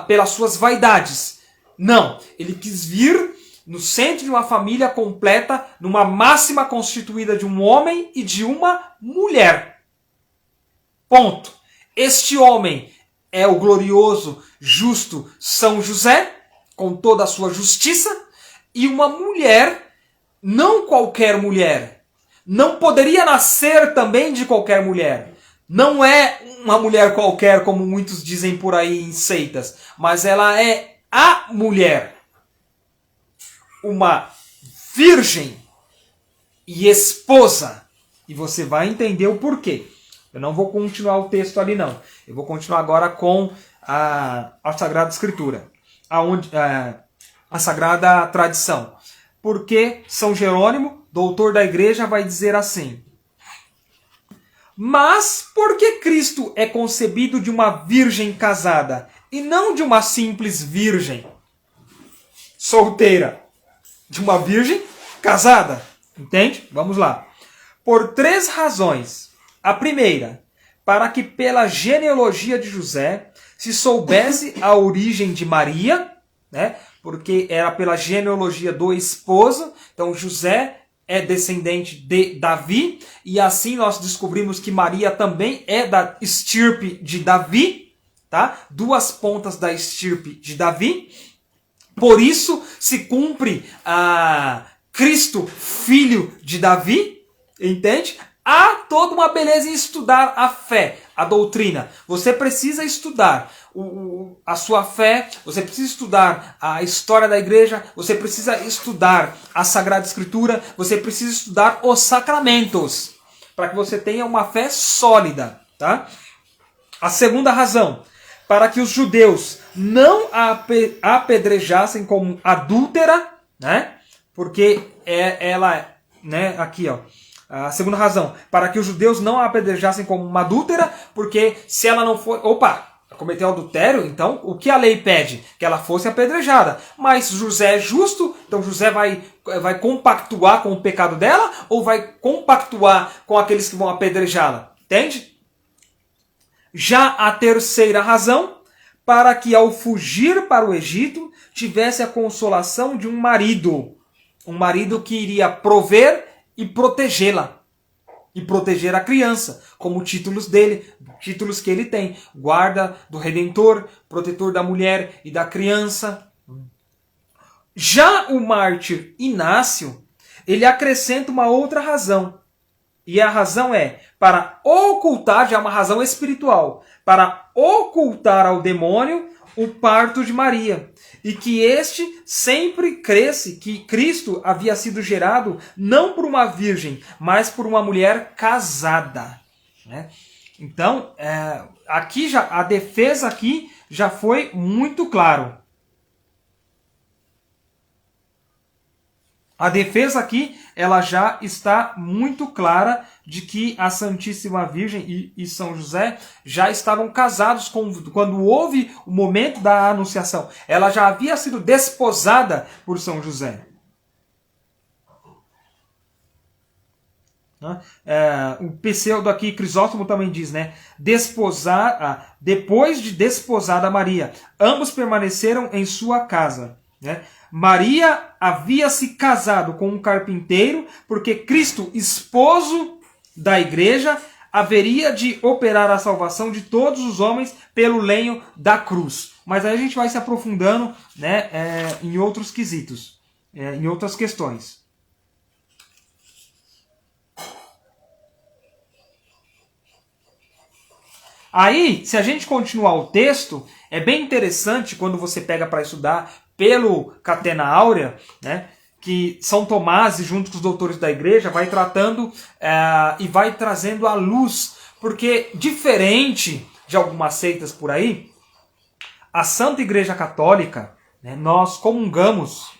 pelas suas vaidades. Não, ele quis vir no centro de uma família completa, numa máxima constituída de um homem e de uma mulher. Ponto. Este homem é o glorioso, justo São José, com toda a sua justiça, e uma mulher, não qualquer mulher, não poderia nascer também de qualquer mulher. Não é uma mulher qualquer, como muitos dizem por aí em seitas, mas ela é a mulher. Uma virgem e esposa. E você vai entender o porquê. Eu não vou continuar o texto ali, não. Eu vou continuar agora com a Sagrada Escritura. A Sagrada Tradição. Porque São Jerônimo, doutor da Igreja, vai dizer assim: mas por que Cristo é concebido de uma virgem casada e não de uma simples virgem solteira? De uma virgem casada. Entende? Vamos lá. Por 3 razões. A primeira, para que pela genealogia de José se soubesse a origem de Maria, né? Porque era pela genealogia do esposo. Então José é descendente de Davi, e assim nós descobrimos que Maria também é da estirpe de Davi, tá? 2 pontas da estirpe de Davi. Por isso se cumpre Cristo, filho de Davi, entende? Há toda uma beleza em estudar a fé, a doutrina. Você precisa estudar a sua fé, você precisa estudar a história da igreja, você precisa estudar a Sagrada Escritura, você precisa estudar os sacramentos, para que você tenha uma fé sólida, tá? A segunda razão, para que os judeus não a apedrejassem como adúltera, né? Porque ela, né, aqui, ó, a segunda razão, para que os judeus não a apedrejassem como uma adúltera, porque se ela não for, cometeu adultério, então o que a lei pede? Que ela fosse apedrejada. Mas José é justo, então José vai compactuar com o pecado dela ou vai compactuar com aqueles que vão apedrejá-la? Entende? Já a terceira razão, para que ao fugir para o Egito tivesse a consolação de um marido que iria prover e protegê-la, e proteger a criança, como títulos dele, títulos que ele tem: guarda do Redentor, protetor da mulher e da criança. Já o mártir Inácio, ele acrescenta uma outra razão, e a razão é para ocultar, já uma razão espiritual, para ocultar ao demônio o parto de Maria, e que este sempre cresce que Cristo havia sido gerado não por uma virgem, mas por uma mulher casada, né? Então, aqui já a defesa aqui já foi muito claro. A defesa aqui, ela já está muito clara de que a Santíssima Virgem e São José já estavam casados quando houve o momento da anunciação. Ela já havia sido desposada por São José. O pseudo aqui, Crisóstomo também diz, né? Depois de desposada Maria, ambos permaneceram em sua casa, né? Maria havia se casado com um carpinteiro, porque Cristo, esposo da igreja, haveria de operar a salvação de todos os homens pelo lenho da cruz. Mas aí a gente vai se aprofundando, né, em outros quesitos, em outras questões. Aí, se a gente continuar o texto, é bem interessante quando você pega para estudar pelo Catena Áurea, né, que São Tomás, junto com os doutores da igreja, vai tratando e vai trazendo à luz, porque diferente de algumas seitas por aí, a Santa Igreja Católica, né, nós comungamos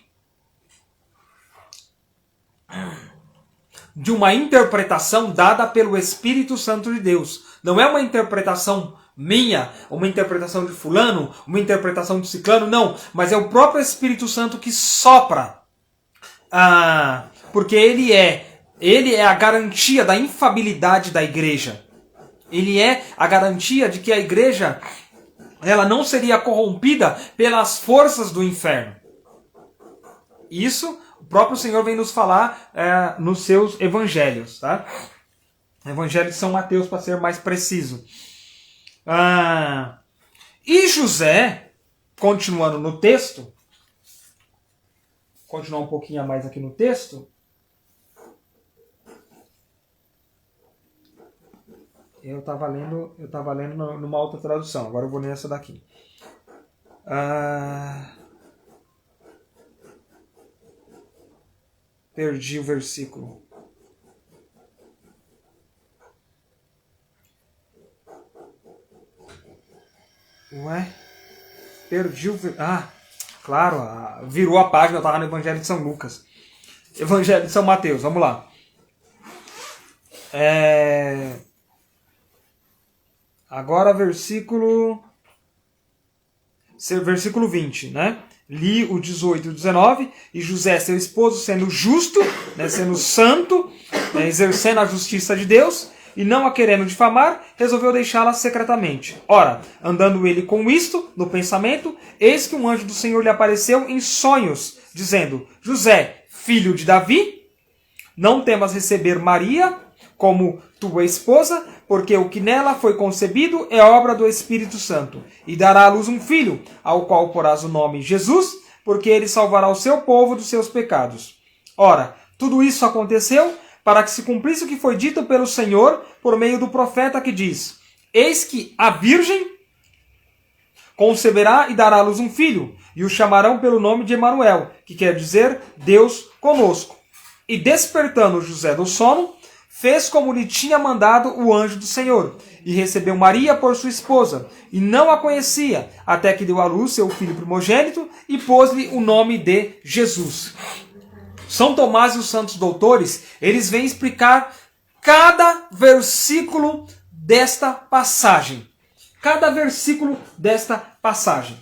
de uma interpretação dada pelo Espírito Santo de Deus. Não é uma interpretação minha, uma interpretação de fulano, uma interpretação de ciclano, não. Mas é o próprio Espírito Santo que sopra. Porque ele é a garantia da infabilidade da igreja. Ele é a garantia de que a igreja ela não seria corrompida pelas forças do inferno. Isso o próprio Senhor vem nos falar nos seus evangelhos, tá? Evangelho de São Mateus, para ser mais preciso. E José, continuando no texto, continuar um pouquinho a mais aqui no texto. Eu estava lendo numa outra tradução, agora eu vou nessa daqui. Perdi o versículo. Perdi o... claro, virou a página, eu estava no Evangelho de São Lucas. Evangelho de São Mateus, vamos lá. Agora versículo 20, né? Li o 18 e o 19, e José, seu esposo, sendo justo, né, sendo santo, exercendo a justiça de Deus, e não a querendo difamar, resolveu deixá-la secretamente. Ora, andando ele com isto, no pensamento, eis que um anjo do Senhor lhe apareceu em sonhos, dizendo: José, filho de Davi, não temas receber Maria como tua esposa, porque o que nela foi concebido é obra do Espírito Santo. E dará à luz um filho, ao qual porás o nome Jesus, porque ele salvará o seu povo dos seus pecados. Ora, tudo isso aconteceu para que se cumprisse o que foi dito pelo Senhor por meio do profeta que diz: Eis que a virgem conceberá e dará à luz um filho, e o chamarão pelo nome de Emanuel, que quer dizer Deus conosco. E despertando José do sono, fez como lhe tinha mandado o anjo do Senhor, e recebeu Maria por sua esposa, e não a conhecia, até que deu à luz seu filho primogênito, e pôs-lhe o nome de Jesus. São Tomás e os santos doutores, eles vêm explicar cada versículo desta passagem. Cada versículo desta passagem.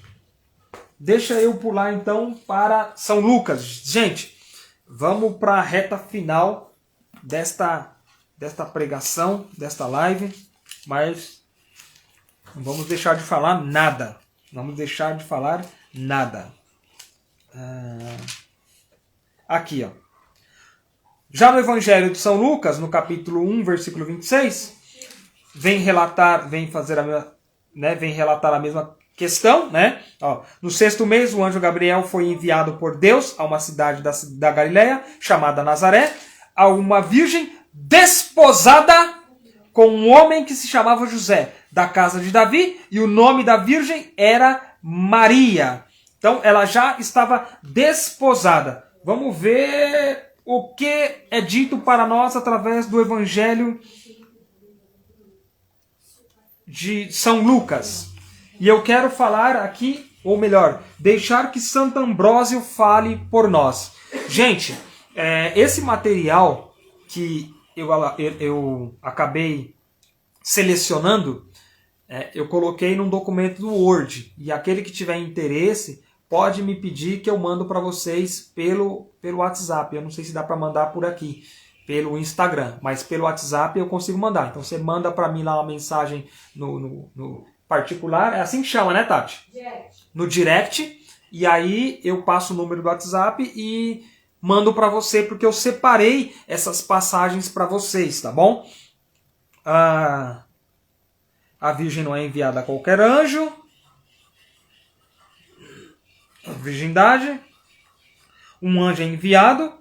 Deixa eu pular então para São Lucas. Gente, vamos para a reta final desta pregação, desta live, mas não vamos deixar de falar nada. Vamos deixar de falar nada. Aqui, ó. Já no Evangelho de São Lucas, no capítulo 1, versículo 26, vem relatar a mesma questão, né? Ó, no 6º mês, o anjo Gabriel foi enviado por Deus a uma cidade da Galileia, chamada Nazaré, a uma virgem desposada com um homem que se chamava José, da casa de Davi, e o nome da virgem era Maria. Então, ela já estava desposada. Vamos ver o que é dito para nós através do Evangelho de São Lucas. E eu quero falar aqui, ou melhor, deixar que Santo Ambrósio fale por nós. Gente, Esse material que eu acabei selecionando, eu coloquei num documento do Word. E aquele que tiver interesse pode me pedir que eu mando para vocês pelo WhatsApp. Eu não sei se dá para mandar por aqui, pelo Instagram, mas pelo WhatsApp eu consigo mandar. Então você manda para mim lá uma mensagem no particular. É assim que chama, né, Tati? Direct. No direct. E aí eu passo o número do WhatsApp e mando para você, porque eu separei essas passagens para vocês, tá bom? A Virgem não é enviada a qualquer anjo. A virgindade. Um anjo é enviado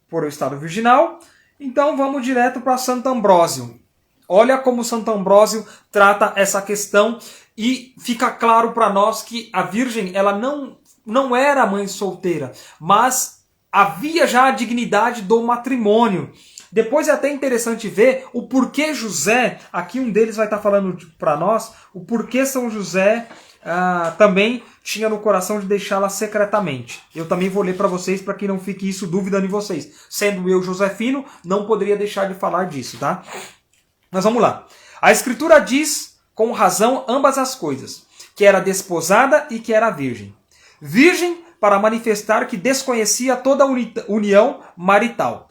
por o estado virginal. Então vamos direto para Santo Ambrósio. Olha como Santo Ambrósio trata essa questão e fica claro para nós que a Virgem ela não era mãe solteira, mas havia já a dignidade do matrimônio. Depois é até interessante ver o porquê José, aqui um deles vai estar falando para nós, o porquê São José também tinha no coração de deixá-la secretamente. Eu também vou ler para vocês, para que não fique isso dúvida em vocês. Sendo eu Josefino, não poderia deixar de falar disso, tá? Mas vamos lá. A Escritura diz, com razão, ambas as coisas, que era desposada e que era virgem. Virgem para manifestar que desconhecia toda a união marital.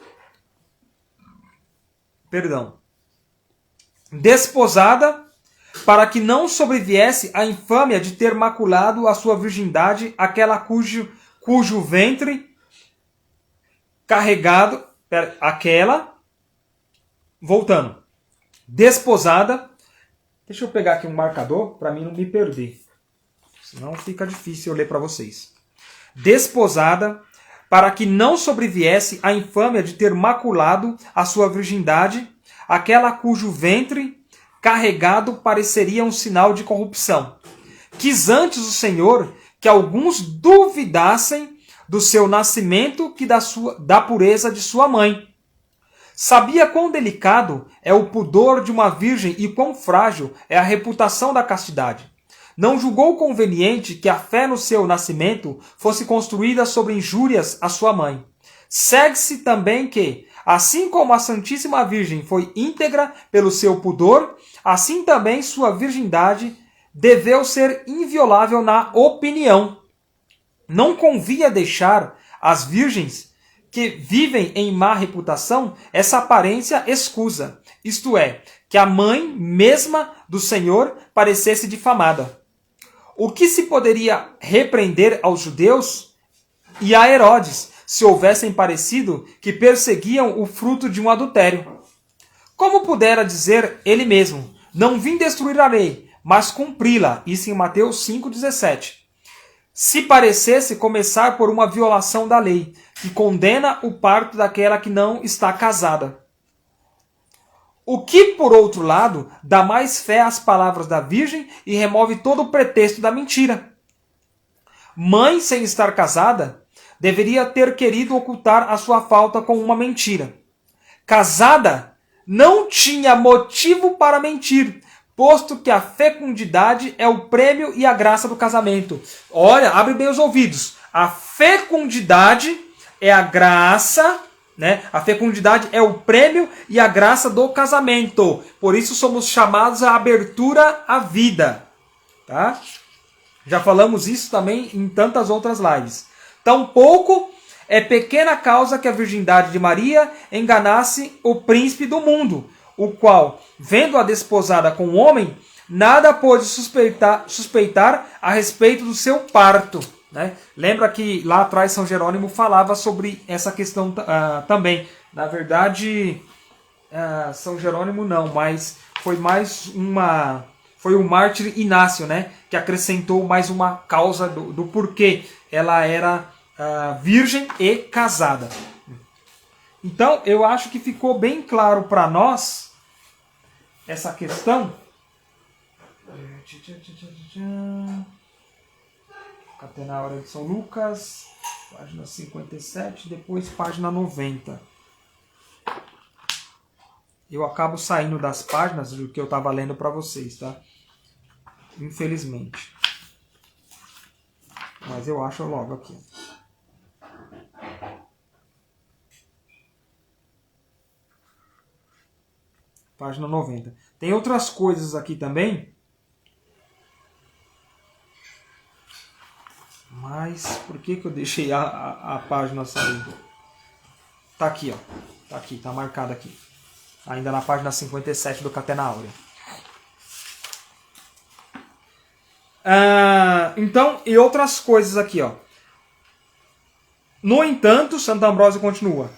Perdão. Desposada para que não sobreviesse a infâmia de ter maculado a sua virgindade aquela cujo ventre carregado... Voltando. Desposada. Deixa eu pegar aqui um marcador para mim não me perder. Senão fica difícil eu ler para vocês. Desposada para que não sobreviesse a infâmia de ter maculado a sua virgindade aquela cujo ventre carregado pareceria um sinal de corrupção. Quis antes o Senhor que alguns duvidassem do seu nascimento que da pureza de sua mãe. Sabia quão delicado é o pudor de uma virgem e quão frágil é a reputação da castidade. Não julgou conveniente que a fé no seu nascimento fosse construída sobre injúrias à sua mãe. Segue-se também que, assim como a Santíssima Virgem foi íntegra pelo seu pudor, assim também sua virgindade deveu ser inviolável na opinião. Não convia deixar as virgens que vivem em má reputação essa aparência escusa, isto é, que a mãe mesma do Senhor parecesse difamada. O que se poderia repreender aos judeus e a Herodes, se houvessem parecido que perseguiam o fruto de um adultério? Como pudera dizer ele mesmo, não vim destruir a lei, mas cumpri-la, isso em Mateus 5,17. Se parecesse começar por uma violação da lei, que condena o parto daquela que não está casada. O que, por outro lado, dá mais fé às palavras da Virgem e remove todo o pretexto da mentira. Mãe sem estar casada deveria ter querido ocultar a sua falta com uma mentira. Casada, não tinha motivo para mentir, posto que a fecundidade é o prêmio e a graça do casamento. Olha, abre bem os ouvidos. A fecundidade é a graça, né? A fecundidade é o prêmio e a graça do casamento. Por isso somos chamados à abertura à vida. Tá? Já falamos isso também em tantas outras lives. Tampouco é pequena causa que a virgindade de Maria enganasse o príncipe do mundo, o qual, vendo-a desposada com um homem, nada pôde suspeitar a respeito do seu parto. Né? Lembra que lá atrás São Jerônimo falava sobre essa questão também. Na verdade, São Jerônimo não, mas foi mais uma... Foi o mártir Inácio, né? Que acrescentou mais uma causa do porquê ela era virgem e casada. Então, eu acho que ficou bem claro para nós essa questão. Até na hora de São Lucas, página 57, depois página 90. Eu acabo saindo das páginas do que eu estava lendo para vocês, tá? Infelizmente. Mas eu acho logo aqui. Página 90. Tem outras coisas aqui também. Mas por que eu deixei a página sair? Tá aqui, ó. Tá aqui, tá marcado aqui. Ainda na página 57 do Catena Áurea. Então, e outras coisas aqui, ó. No entanto, Santo Ambrósio continua: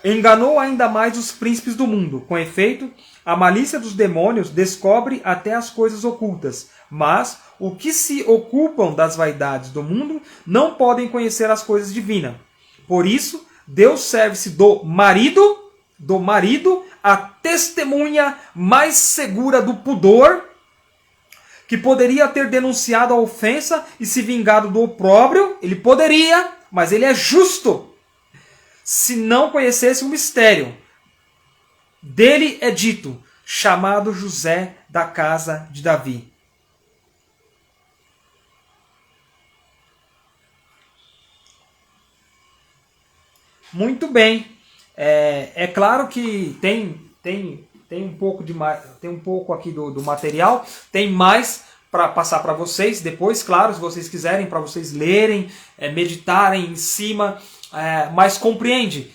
enganou ainda mais os príncipes do mundo. Com efeito, a malícia dos demônios descobre até as coisas ocultas, mas os que se ocupam das vaidades do mundo não podem conhecer as coisas divinas. Por isso, Deus serve-se do marido, a testemunha mais segura do pudor, que poderia ter denunciado a ofensa e se vingado do opróbrio. Ele poderia, mas ele é justo. Se não conhecesse o mistério, dele é dito, chamado José da casa de Davi. Muito bem. É claro que tem um pouco tem um pouco aqui do material, tem mais para passar para vocês depois, claro, se vocês quiserem, para vocês lerem, meditarem em cima, mas compreende.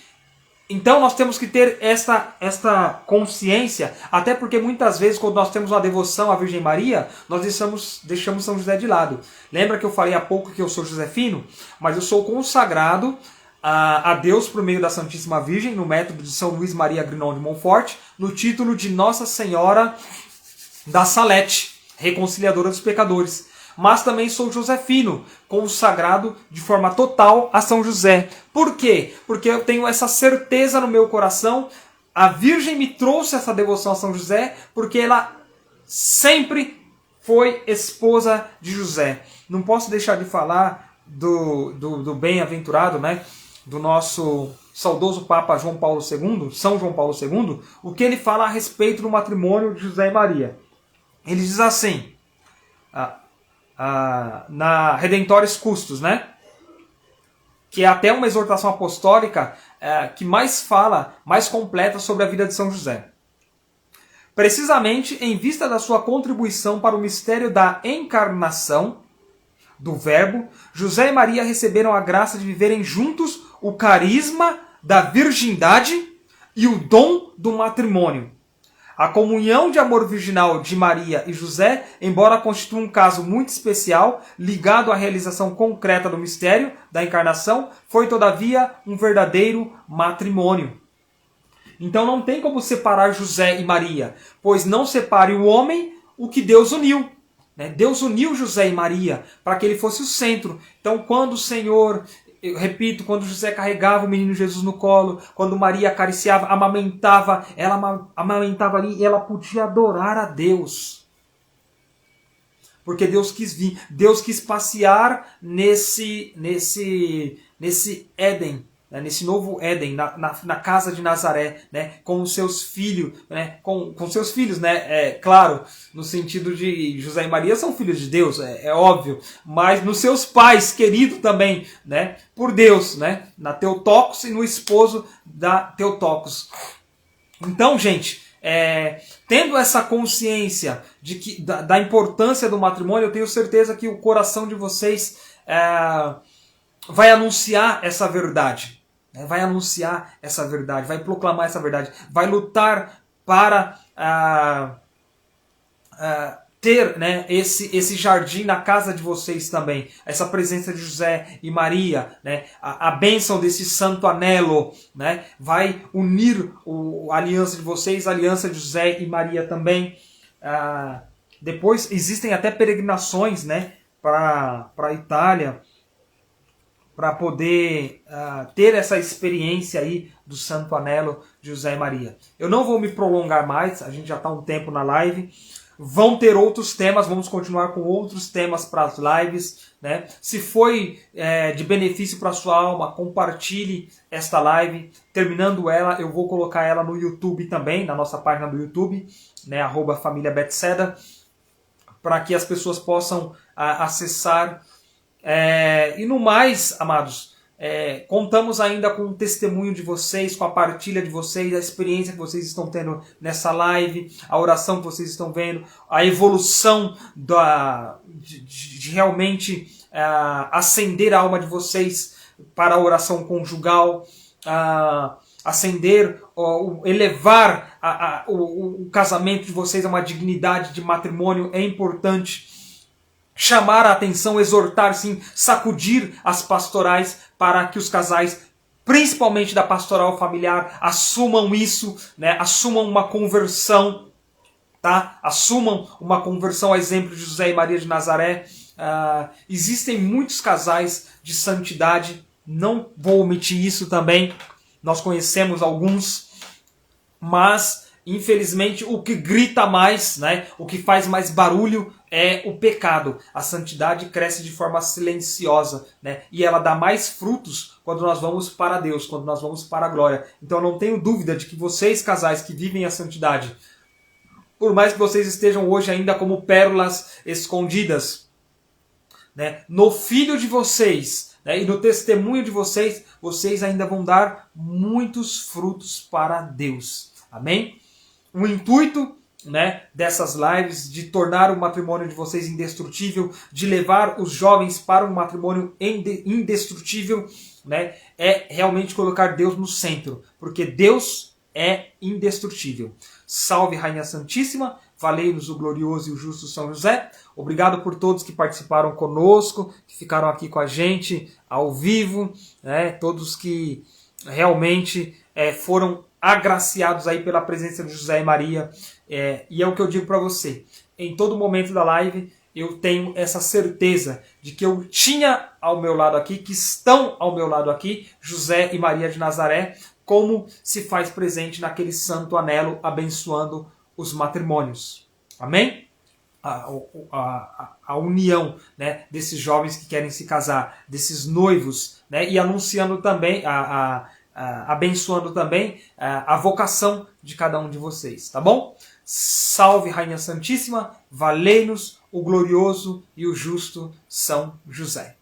Então nós temos que ter esta consciência, até porque muitas vezes quando nós temos uma devoção à Virgem Maria, nós deixamos São José de lado. Lembra que eu falei há pouco que eu sou josefino? Mas eu sou consagrado a Deus por meio da Santíssima Virgem, no método de São Luís Maria Grignon de Montfort, no título de Nossa Senhora da Salete, reconciliadora dos pecadores. Mas também sou josefino, consagrado de forma total a São José. Por quê? Porque eu tenho essa certeza no meu coração. A Virgem me trouxe essa devoção a São José, porque ela sempre foi esposa de José. Não posso deixar de falar do bem-aventurado, né? Do nosso saudoso Papa João Paulo II, São João Paulo II, o que ele fala a respeito do matrimônio de José e Maria. Ele diz assim, na Redemptoris Custos, né? Que é até uma exortação apostólica que mais fala, mais completa sobre a vida de São José. Precisamente em vista da sua contribuição para o mistério da encarnação do Verbo, José e Maria receberam a graça de viverem juntos o carisma da virgindade e o dom do matrimônio. A comunhão de amor virginal de Maria e José, embora constitua um caso muito especial, ligado à realização concreta do mistério da encarnação, foi todavia um verdadeiro matrimônio. Então não tem como separar José e Maria, pois não separe o homem o que Deus uniu. Deus uniu José e Maria para que ele fosse o centro. Então quando o Senhor, eu repito, quando José carregava o menino Jesus no colo, quando Maria acariciava, amamentava, ela amamentava ali e ela podia adorar a Deus. Porque Deus quis vir, Deus quis passear nesse Éden, nesse novo Éden, na casa de Nazaré, né, com os seus filhos, né, com seus filhos, né, claro, no sentido de José e Maria são filhos de Deus, é óbvio, mas nos seus pais, queridos também, né, por Deus, né, na Theotokos e no esposo da Theotokos. Então, gente, tendo essa consciência da importância do matrimônio, eu tenho certeza que o coração de vocês vai anunciar essa verdade. Vai anunciar essa verdade, vai proclamar essa verdade, vai lutar para ter, né, esse jardim na casa de vocês também, essa presença de José e Maria, né, a bênção desse santo anelo, né, vai unir a aliança de vocês, a aliança de José e Maria também. Depois existem até peregrinações, né, para a Itália, para poder ter essa experiência aí do santo anelo de José e Maria. Eu não vou me prolongar mais, a gente já está um tempo na live. Vão ter outros temas, vamos continuar com outros temas para as lives, né? Se foi de benefício para a sua alma, compartilhe esta live. Terminando ela, eu vou colocar ela no YouTube também, na nossa página do YouTube, né? @Família Bethesda, para que as pessoas possam acessar. E no mais, amados, Contamos ainda com o testemunho de vocês, com a partilha de vocês, a experiência que vocês estão tendo nessa live, a oração que vocês estão vendo, a evolução de realmente acender a alma de vocês para a oração conjugal, elevar o casamento de vocês a uma dignidade de matrimônio é importante. Chamar a atenção, exortar, sim, sacudir as pastorais para que os casais, principalmente da pastoral familiar, assumam isso, né? Assumam uma conversão, tá? Assumam uma conversão ao exemplo de José e Maria de Nazaré. Existem muitos casais de santidade, não vou omitir isso também, nós conhecemos alguns, mas infelizmente o que grita mais, né, o que faz mais barulho é o pecado. A santidade cresce de forma silenciosa, né, e ela dá mais frutos quando nós vamos para Deus, quando nós vamos para a glória. Então eu não tenho dúvida de que vocês, casais que vivem a santidade, por mais que vocês estejam hoje ainda como pérolas escondidas, né, no filho de vocês, né, e no testemunho de vocês, vocês ainda vão dar muitos frutos para Deus. Amém? O intuito, né, dessas lives, de tornar o matrimônio de vocês indestrutível, de levar os jovens para um matrimônio indestrutível, né, é realmente colocar Deus no centro, porque Deus é indestrutível. Salve Rainha Santíssima, valei-nos o glorioso e o justo São José. Obrigado por todos que participaram conosco, que ficaram aqui com a gente ao vivo, né, todos que realmente foram agraciados aí pela presença de José e Maria. E é o que eu digo para você. Em todo momento da live, eu tenho essa certeza de que eu tinha ao meu lado aqui, que estão ao meu lado aqui, José e Maria de Nazaré, como se faz presente naquele santo anelo abençoando os matrimônios. Amém? A união, né, desses jovens que querem se casar, desses noivos, né, e anunciando também, abençoando também a vocação de cada um de vocês, tá bom? Salve Rainha Santíssima, valei-nos o glorioso e o justo São José.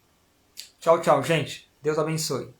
Tchau, tchau, gente. Deus abençoe.